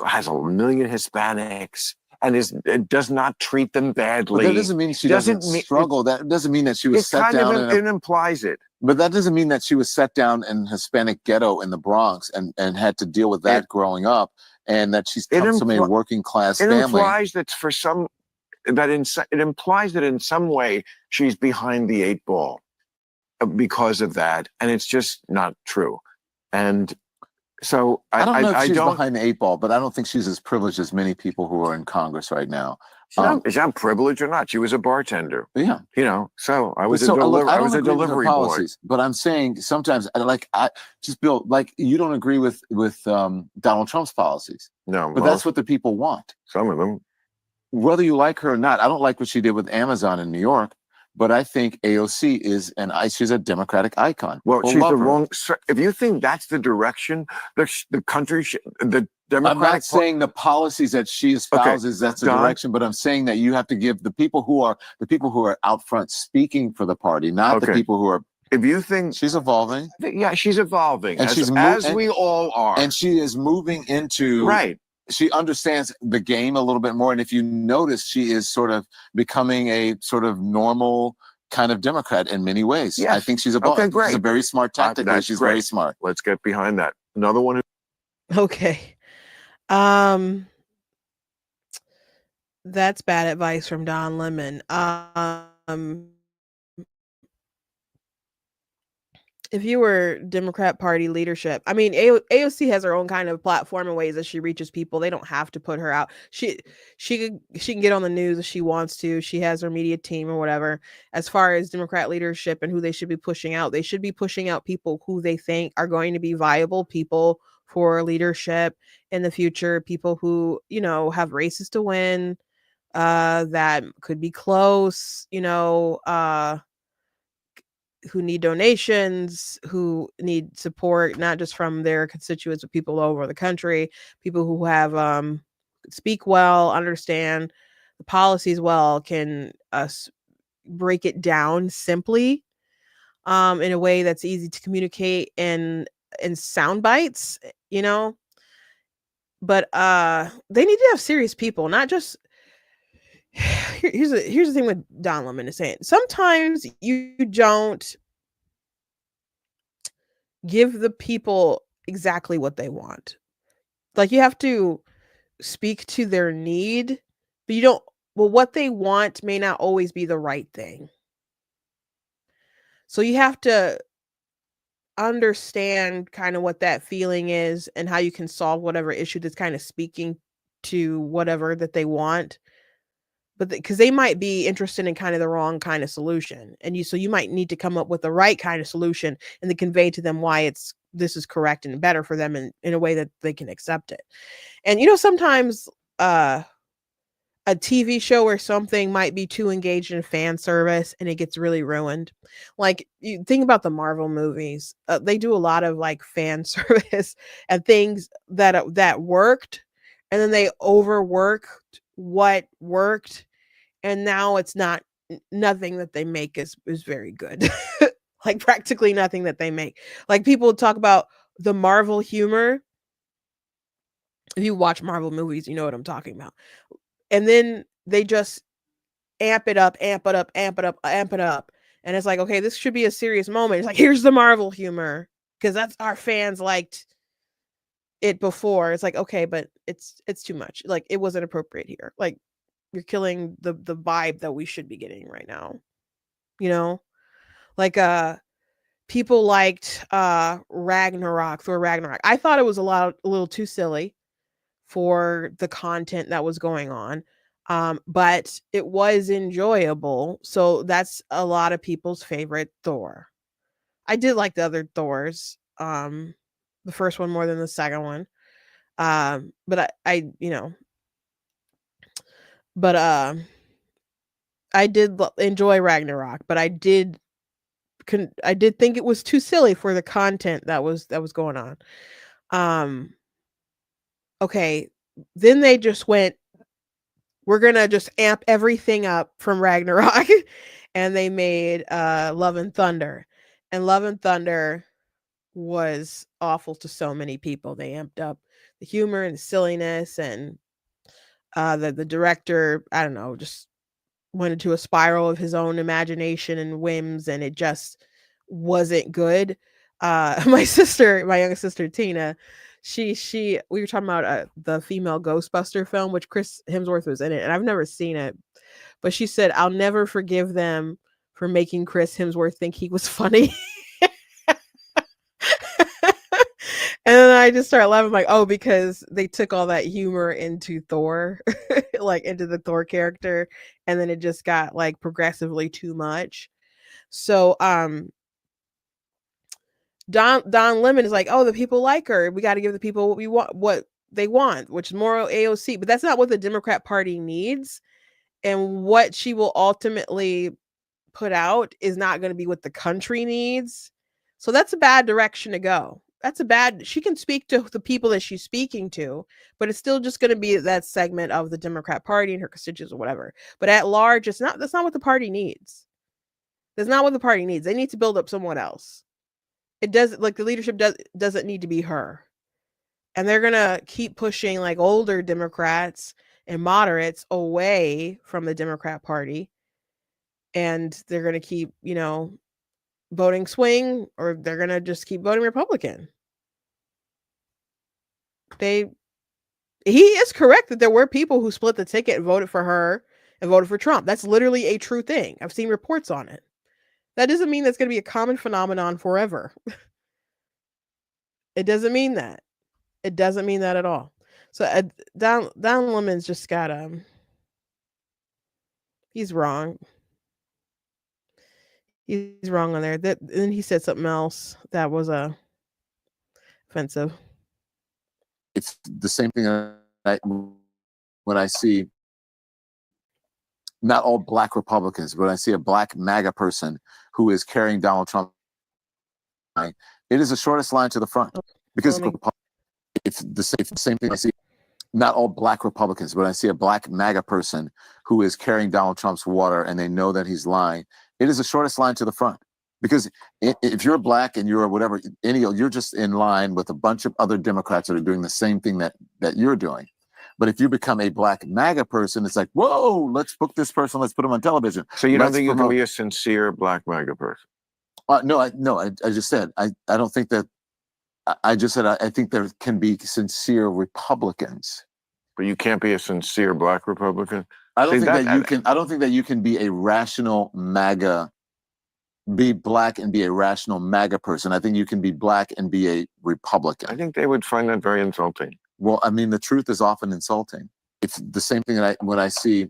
has 1 million Hispanics and does not treat them badly. But that doesn't mean she doesn't struggle. That doesn't mean that she was set down. It implies it. But that doesn't mean that she was set down in Hispanic ghetto in the Bronx and had to deal with that growing up, and that she's come from a working class family. It implies that it implies that in some way she's behind the 8 ball because of that, and it's just not true. And so I don't know if she's behind the 8 ball, but I don't think she's as privileged as many people who are in Congress right now. Is that privileged or not? She was a bartender. Yeah, So I was a delivery boy. But I'm saying sometimes, Bill, you don't agree with Donald Trump's policies. No, but that's what the people want. Some of them, whether you like her or not. I don't like what she did with Amazon in New York. But I think AOC she's a Democratic icon. Well, she's the wrong. If you think that's the direction the country, the Democratic. I'm not saying the policies that she espouses that's the direction, but I'm saying that you have to give the people who are out front speaking for the party, not the people who are. If you think she's evolving, yeah, she's evolving, and we all are, and she is moving into right. She understands the game a little bit more. And if you notice, she is sort of becoming a sort of normal kind of Democrat in many ways. Yes. I think she's great. She's a very smart tactically. She's very smart. Let's get behind that. Another one. Okay. That's bad advice from Don Lemon. If you were Democrat Party leadership, I mean, AOC has her own kind of platform and ways that she reaches people. They don't have to put her out. She can get on the news if she wants to. She has her media team or whatever. As far as Democrat leadership and who they should be pushing out, they should be pushing out people who they think are going to be viable people for leadership in the future. People who, have races to win, that could be close, who need donations, who need support, not just from their constituents, but people all over the country, people who have speak well, understand the policies well, can break it down simply in a way that's easy to communicate in sound bites, But they need to have serious people, not just. Here's the thing with Don Lemon is saying. Sometimes you don't give the people exactly what they want. Like, you have to speak to their need, but what they want may not always be the right thing. So you have to understand kind of what that feeling is and how you can solve whatever issue that's kind of speaking to whatever that they want. But because they might be interested in kind of the wrong kind of solution, and you might need to come up with the right kind of solution and then convey to them why this is correct and better for them in a way that they can accept it. And sometimes a TV show or something might be too engaged in fan service and it gets really ruined. Like, you think about the Marvel movies, they do a lot of like fan service and things that worked, and then they overworked what worked, and now it's nothing that they make is very good. Like, practically nothing that they make. Like, people talk about the Marvel humor. If you watch Marvel movies, you know what I'm talking about. And then they just amp it up. And it's like, okay, this should be a serious moment. It's like, here's the Marvel humor, because that's our fans liked it before. It's like, okay, but it's too much. Like, it wasn't appropriate here. Like, you're killing the vibe that we should be getting right now. Like, people liked Thor Ragnarok. I thought it was a little too silly for the content that was going on. But it was enjoyable. So that's a lot of people's favorite Thor. I did like the other Thors, the first one more than the second one. But I you know, but I did enjoy Ragnarok, but I did think it was too silly for the content that was going on. Um, okay, then they just went, we're gonna just amp everything up from Ragnarok, and they made Love and Thunder, and Love and Thunder was awful to so many people. They amped up the humor and the silliness, and the director, I don't know, just went into a spiral of his own imagination and whims, and it just wasn't good. My youngest sister Tina, she we were talking about the female Ghostbuster film, which Chris Hemsworth was in it, and I've never seen it, but she said, I'll never forgive them for making Chris Hemsworth think he was funny. And then I just started laughing, like, oh, because they took all that humor into Thor, like into the Thor character, and then it just got like progressively too much. So Don Lemon is like, oh, the people like her. We got to give the people what they want, which is more AOC. But that's not what the Democrat Party needs. And what she will ultimately put out is not going to be what the country needs. So that's a bad direction to go. She can speak to the people that she's speaking to, but it's still just going to be that segment of the Democrat Party and her constituents or whatever. But at large, that's not what the party needs. That's not what the party needs. They need to build up someone else. It doesn't, like, the leadership doesn't need to be her. And they're going to keep pushing like older Democrats and moderates away from the Democrat Party. And they're going to keep, voting swing, or they're going to just keep voting Republican. He is correct that there were people who split the ticket and voted for her and voted for Trump. That's literally a true thing. I've seen reports on it. That doesn't mean that's going to be a common phenomenon forever. It doesn't mean that. It doesn't mean that at all. So Don Lemon's just got he's wrong. He's wrong on there. Then he said something else that was offensive. It's the same thing when I see not all black Republicans, but I see a black MAGA person who is carrying Donald Trump. It is the shortest line to the front, because it's the same thing I see. Not all black Republicans, but I see a black MAGA person who is carrying Donald Trump's water, and they know that he's lying. It is the shortest line to the front, because if you're black and you're whatever, you're just in line with a bunch of other Democrats that are doing the same thing that you're doing. But if you become a black MAGA person, it's like, whoa, let's book this person, let's put him on television. So you don't think you can be a sincere black MAGA person? No, I just said I don't think that. I just said I think there can be sincere Republicans, but you can't be a sincere black Republican. I don't think that you can. I don't think that you can be a rational MAGA, be black and be a rational MAGA person. I think you can be black and be a Republican. I think they would find that very insulting. Well, I mean, the truth is often insulting. It's the same thing that when I see.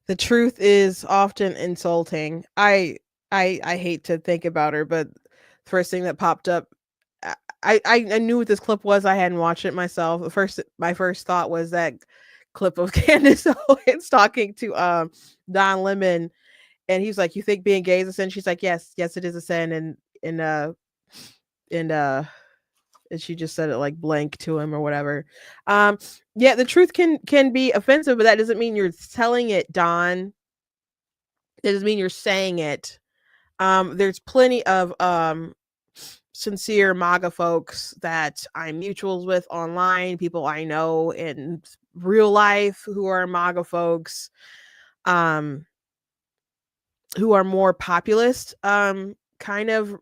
The truth is often insulting. I hate to think about her, but first thing that popped up, I knew what this clip was. I hadn't watched it myself. My first thought was that clip of Candace Owens talking to Don Lemon, and he's like, "You think being gay is a sin?" She's like, "Yes, it is a sin." And she just said it like blank to him or whatever. Yeah, the truth can be offensive, but that doesn't mean you're telling it, Don. It doesn't mean you're saying it. There's plenty of sincere MAGA folks that I'm mutuals with online, people I know in real life who are MAGA folks, who are more populist, kind of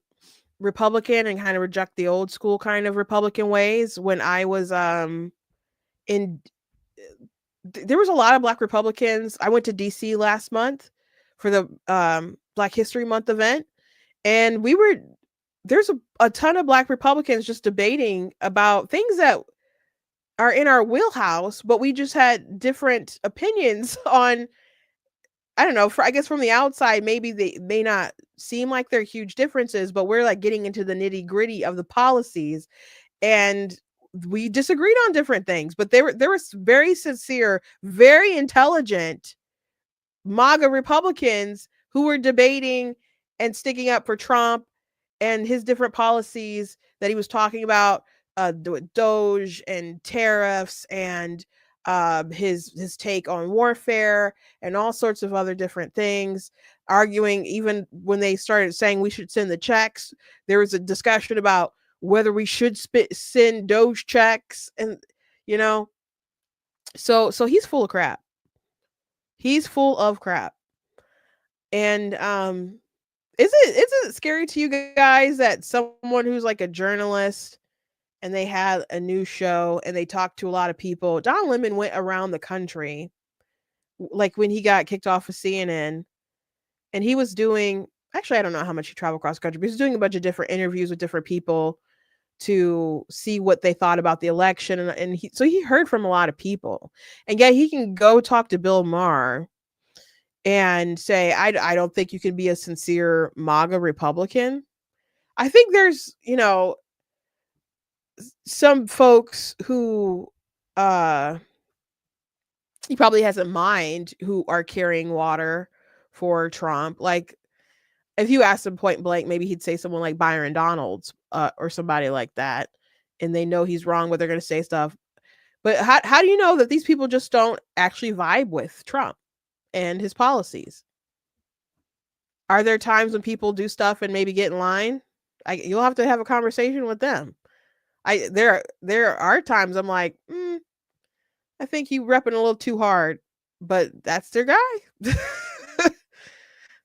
Republican, and kind of reject the old school kind of Republican ways. When I was there was a lot of Black Republicans. I went to DC last month for the Black History Month event, and we were there's a ton of Black Republicans just debating about things that are in our wheelhouse, but we just had different opinions on. I don't know, I guess from the outside, maybe they may not seem like they're huge differences, but we're like getting into the nitty gritty of the policies, and we disagreed on different things. But there was very sincere, very intelligent MAGA Republicans who were debating and sticking up for Trump and his different policies that he was talking about, Doge and tariffs and his take on warfare and all sorts of other different things. Arguing, even when they started saying we should send the checks, there was a discussion about whether we should send Doge checks, and you know, so he's full of crap. He's full of crap. And is it scary to you guys that someone who's like a journalist and they had a news show and they talked to a lot of people? Don Lemon went around the country, like when he got kicked off of CNN, and he was doing, actually I don't know how much he traveled across the country, but he was doing a bunch of different interviews with different people to see what they thought about the election, and he heard from a lot of people. And yet he can go talk to Bill Maher and say, I don't think you can be a sincere MAGA Republican. I think there's, some folks who he probably has in mind who are carrying water for Trump. Like, if you asked him point blank, maybe he'd say someone like Byron Donalds or somebody like that, and they know he's wrong, but they're going to say stuff. But how do you know that these people just don't actually vibe with Trump and his policies? Are there times when people do stuff and maybe get in line? You'll have to have a conversation with them. There are times I'm like, I think you repping a little too hard, but that's their guy.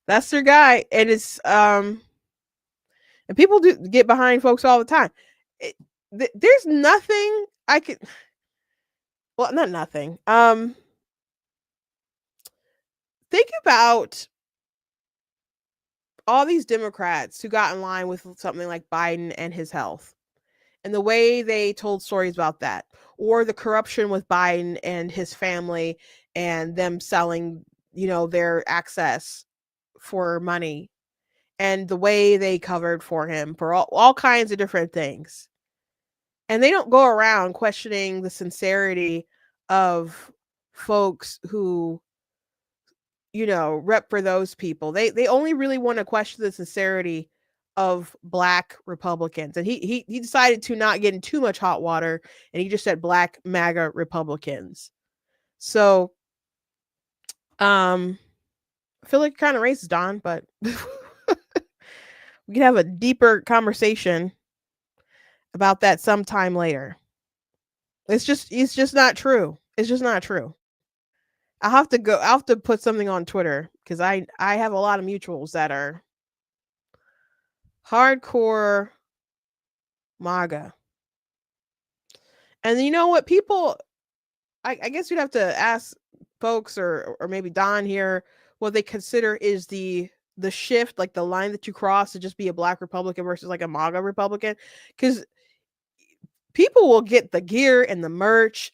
That's their guy, and it's and people do get behind folks all the time. There's nothing I could. Well, not nothing. Think about all these Democrats who got in line with something like Biden and his health, and the way they told stories about that, or the corruption with Biden and his family and them selling, their access for money, and the way they covered for him for all kinds of different things. And they don't go around questioning the sincerity of folks who, rep for those people. They only really want to question the sincerity of Black Republicans. And he decided to not get in too much hot water, and he just said Black MAGA Republicans. So I feel like kind of racist, Don, but we can have a deeper conversation about that sometime later. It's just not true. It's just not true. I'll have to put something on Twitter, because I have a lot of mutuals that are hardcore MAGA. And you know what? People, I guess you'd have to ask folks or maybe Don here what they consider is the shift, like the line that you cross to just be a Black Republican versus like a MAGA Republican. Because people will get the gear and the merch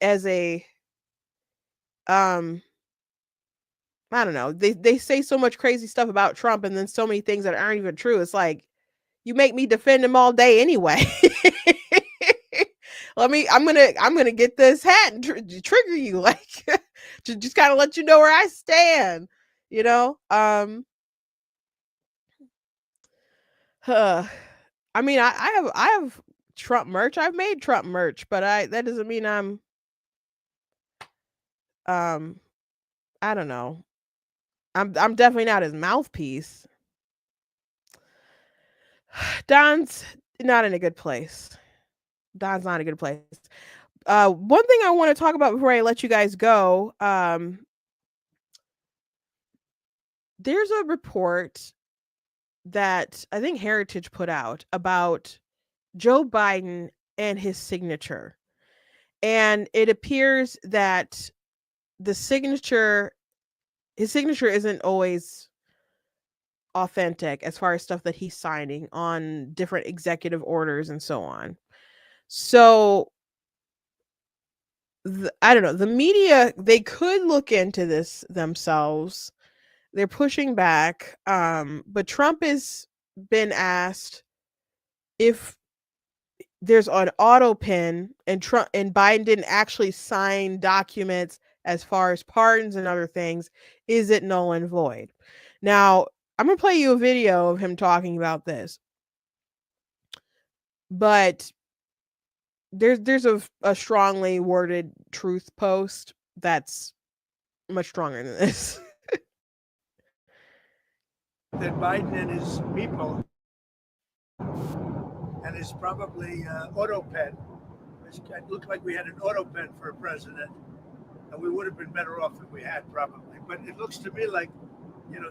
as a I don't know. They say so much crazy stuff about Trump, and then so many things that aren't even true. It's like, you make me defend him all day anyway. I'm gonna get this hat and trigger you, like just kind of let you know where I stand. I mean, I have Trump merch. I've made Trump merch, but that doesn't mean I'm I don't know. I'm definitely not his mouthpiece. Don's not in a good place. Don's not in a good place. One thing I want to talk about before I let you guys go, there's a report that I think Heritage put out about Joe Biden and his signature. And it appears that his signature isn't always authentic as far as stuff that he's signing on different executive orders and so on. So I don't know. The media, they could look into this themselves. They're pushing back. But Trump has been asked if there's an auto pin and Trump and Biden didn't actually sign documents as far as pardons and other things, is it null and void? Now, I'm gonna play you a video of him talking about this. But there's a strongly worded truth post that's much stronger than this. That Biden and his people and his probably auto pen, it looked like we had an auto pen for a president, and we would have been better off if we had probably. But it looks to me like,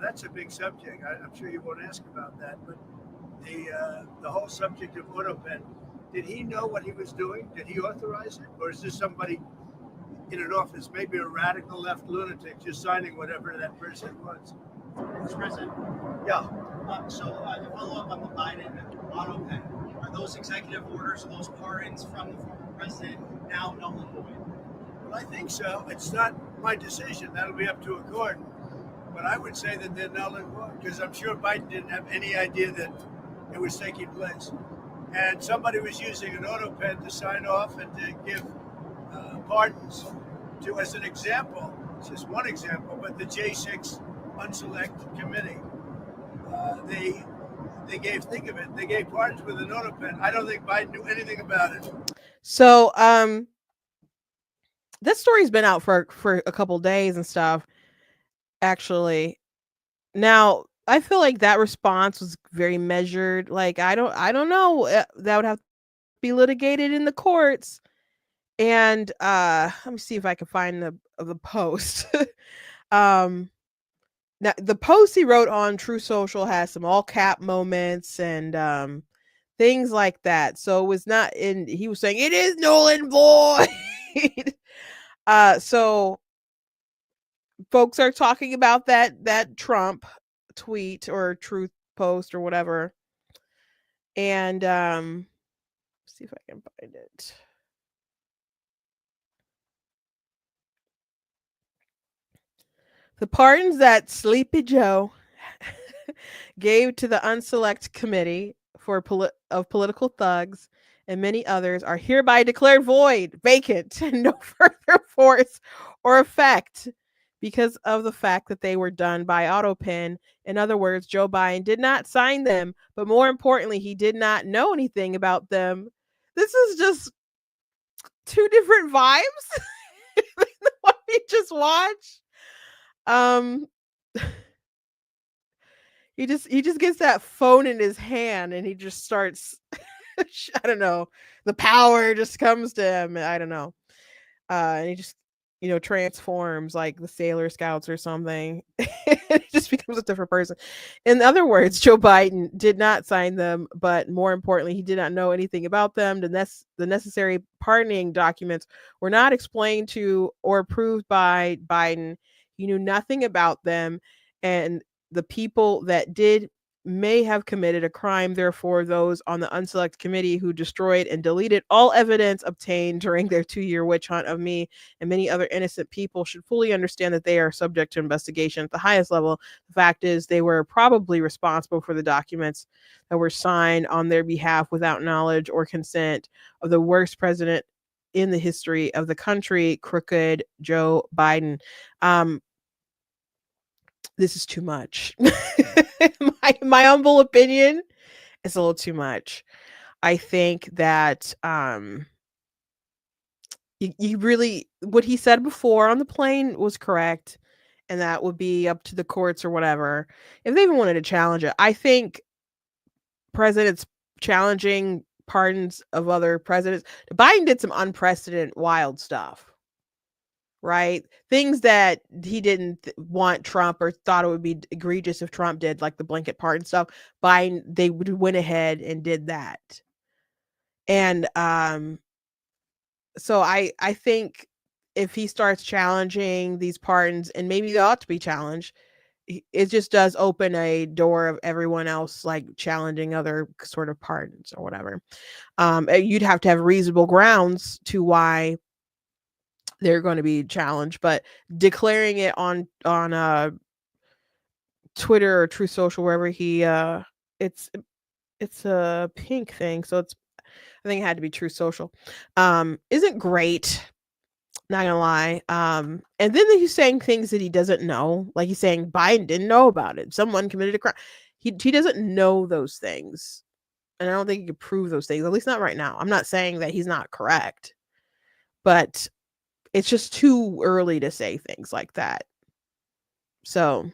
that's a big subject. I'm sure you won't ask about that, but the whole subject of auto pen, did he know what he was doing? Did he authorize it? Or is this somebody in an office, maybe a radical left lunatic, just signing whatever that person wants? Mr. President. Yeah. To follow up on the Biden auto pen, are those executive orders, those pardons from the former president now null and void? Well, I think so. It's not my decision. That'll be up to a court. But I would say that they're null and void because I'm sure Biden didn't have any idea that it was taking place. And somebody was using an auto pen to sign off and to give pardons to, as an example, it's just one example, but the J6 Unselect Committee. They gave, think of it, they gave pardons with an auto pen. I don't think Biden knew anything about it. So this story's been out for a couple days and stuff, actually. Now, I feel like that response was very measured. Like, I don't know. That would have to be litigated in the courts. And let me see if I can find the post. Now, the post he wrote on True Social has some all cap moments and things like that. So it was not in. He was saying it is null and void. So folks are talking about that Trump tweet or truth post or whatever. And see if I can find it. The pardons that Sleepy Joe gave to the Unselect Committee for political thugs and many others are hereby declared void, vacant, and no further force or effect because of the fact that they were done by auto pen. In other words, Joe Biden did not sign them, but more importantly, he did not know anything about them. This is just two different vibes than the one we just watched. He just gets that phone in his hand and he just starts I don't know, the power just comes to him. I don't know. And he just transforms like the Sailor Scouts or something. He just becomes a different person. In other words, Joe Biden did not sign them, but more importantly, he did not know anything about them. The necessary pardoning documents were not explained to or approved by Biden. He knew nothing about them, and the people that did may have committed a crime. Therefore, those on the Unselect Committee who destroyed and deleted all evidence obtained during their 2-year witch hunt of me and many other innocent people should fully understand that they are subject to investigation at the highest level. The fact is, they were probably responsible for the documents that were signed on their behalf without knowledge or consent of the worst president in the history of the country, crooked Joe Biden. This is too much. my humble opinion is a little too much. I think that you really, what he said before on the plane was correct, and that would be up to the courts or whatever if they even wanted to challenge it. I think presidents challenging pardons of other presidents. Biden did some unprecedented wild stuff. Right? Things that he didn't want Trump or thought it would be egregious if Trump did, like the blanket pardon stuff. Biden, they went ahead and did that. And so I think if he starts challenging these pardons, and maybe they ought to be challenged, it just does open a door of everyone else like challenging other sort of pardons or whatever. You'd have to have reasonable grounds to why they're going to be challenged, but declaring it on Twitter or True Social, wherever he it's it's a pink thing, so it's, I think it had to be True Social. Isn't great, not gonna lie. And then he's saying things that he doesn't know, like he's saying Biden didn't know about it. Someone committed a crime. He doesn't know those things, and I don't think he could prove those things. At least not right now. I'm not saying that he's not correct, but it's just too early to say things like that. So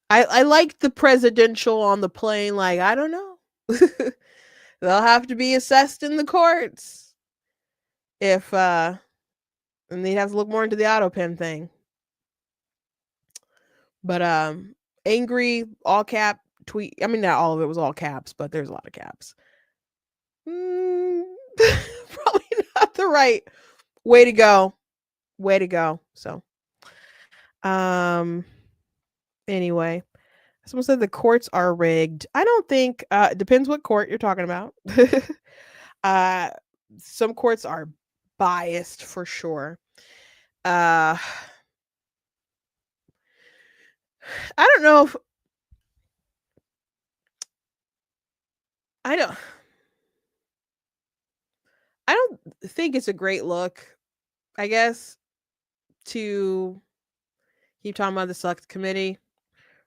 I like the presidential on the plane. Like, I don't know. They'll have to be assessed in the courts if and they'd have to look more into the auto pen thing. But angry all cap tweet. I mean, not all of it was all caps, but there's a lot of caps. Probably not the right way to go. Way to go. So anyway, someone said the courts are rigged. I don't think it depends what court you're talking about. Some courts are biased for sure. I don't know if I don't think it's a great look, I guess, to keep talking about the select committee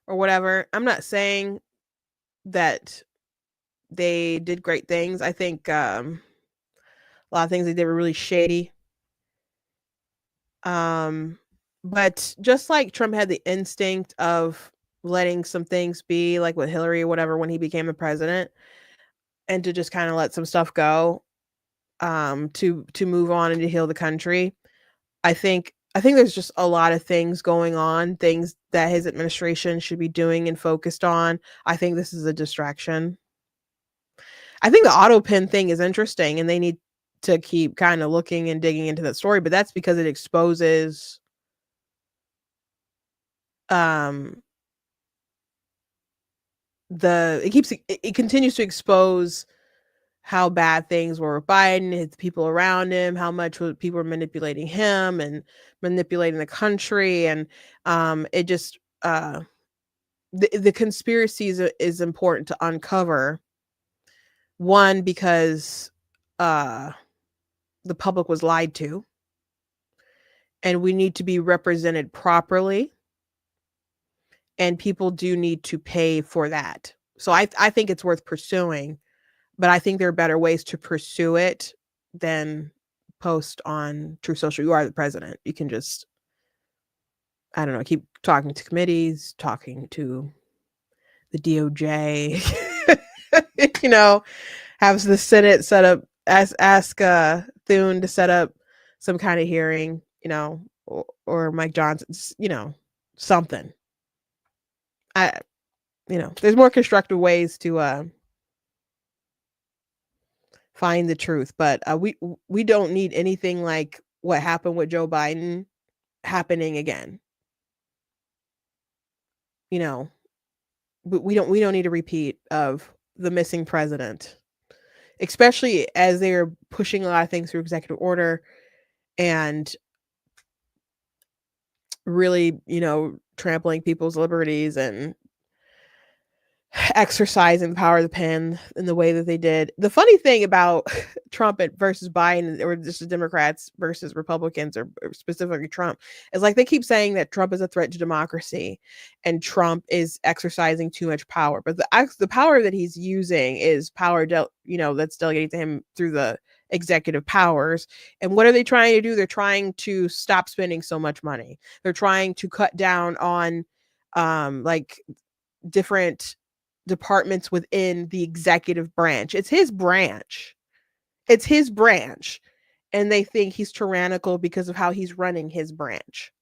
or whatever. I'm not saying that they did great things. I think a lot of things they did were really shady. But just like Trump had the instinct of letting some things be, like with Hillary or whatever, when he became a president, and to just kind of let some stuff go, to move on and to heal the country. I think there's just a lot of things going on, things that his administration should be doing and focused on. I think this is a distraction. I think the auto pen thing is interesting, and they need to keep kind of looking and digging into that story, but that's because it exposes it continues to expose how bad things were with Biden, his people around him, how much people were manipulating him and manipulating the country, and it just the conspiracies is important to uncover. One, because the public was lied to, and we need to be represented properly, and people do need to pay for that. So I think it's worth pursuing, but I think there are better ways to pursue it than post on True Social. You are the president. You can just, I don't know, keep talking to committees, talking to the DOJ, have the Senate set up, ask Thune to set up some kind of hearing, or Mike Johnson, something. There's more constructive ways to find the truth, but we don't need anything like what happened with Joe Biden happening again. But we don't need a repeat of the missing president, especially as they're pushing a lot of things through executive order and really, trampling people's liberties and exercising the power of the pen in the way that they did. The funny thing about Trump versus Biden, or just the Democrats versus Republicans, or specifically Trump, is like they keep saying that Trump is a threat to democracy and Trump is exercising too much power. But the power that he's using is power, that's delegated to him through the executive powers. And what are they trying to do? They're trying to stop spending so much money. They're trying to cut down on like different departments within the executive branch. It's his branch. And they think he's tyrannical because of how he's running his branch.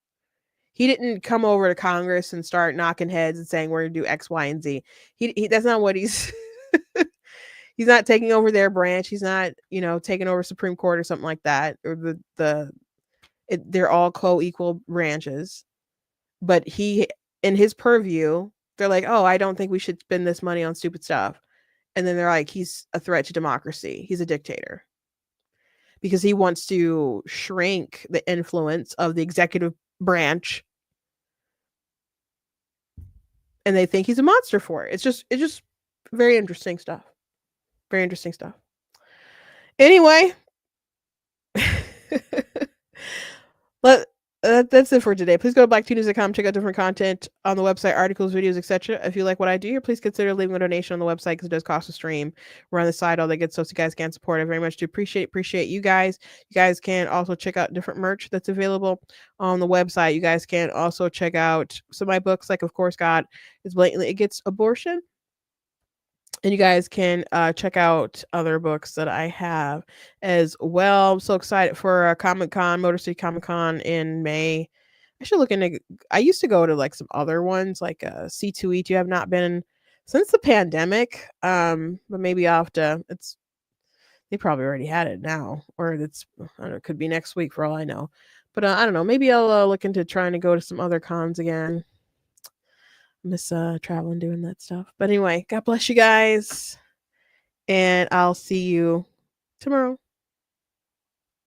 He didn't come over to Congress and start knocking heads and saying we're going to do X, Y, and Z. He that's not what he's he's not taking over their branch. He's not, taking over Supreme Court or something like that, or they're all co-equal branches. but he, in his purview, they're like, oh, I don't think we should spend this money on stupid stuff. And then they're like, he's a threat to democracy. He's a dictator because he wants to shrink the influence of the executive branch. And they think he's a monster for it. It's just very interesting stuff. Very interesting stuff. Anyway, that's it for today. Please go to blacktnews.com, check out different content on the website, articles, videos, etc. If you like what I do here, please consider leaving a donation on the website because it does cost a stream. We're on the side, all that good stuff, so you guys can support. I very much do appreciate you guys. You guys can also check out different merch that's available on the website. You guys can also check out some of my books, like Of Course God is Blatantly Against Abortion. And you guys can check out other books that I have as well. I'm so excited for Comic-Con, Motor City Comic-Con in May. I should look into. I used to go to like some other ones, like C2E2. Have not been since the pandemic. But maybe I'll have to. They probably already had it now, or it's I don't know, it could be next week for all I know. But I don't know. Maybe I'll look into trying to go to some other cons again. Miss traveling, doing that stuff. But anyway, God bless you guys, and I'll see you tomorrow.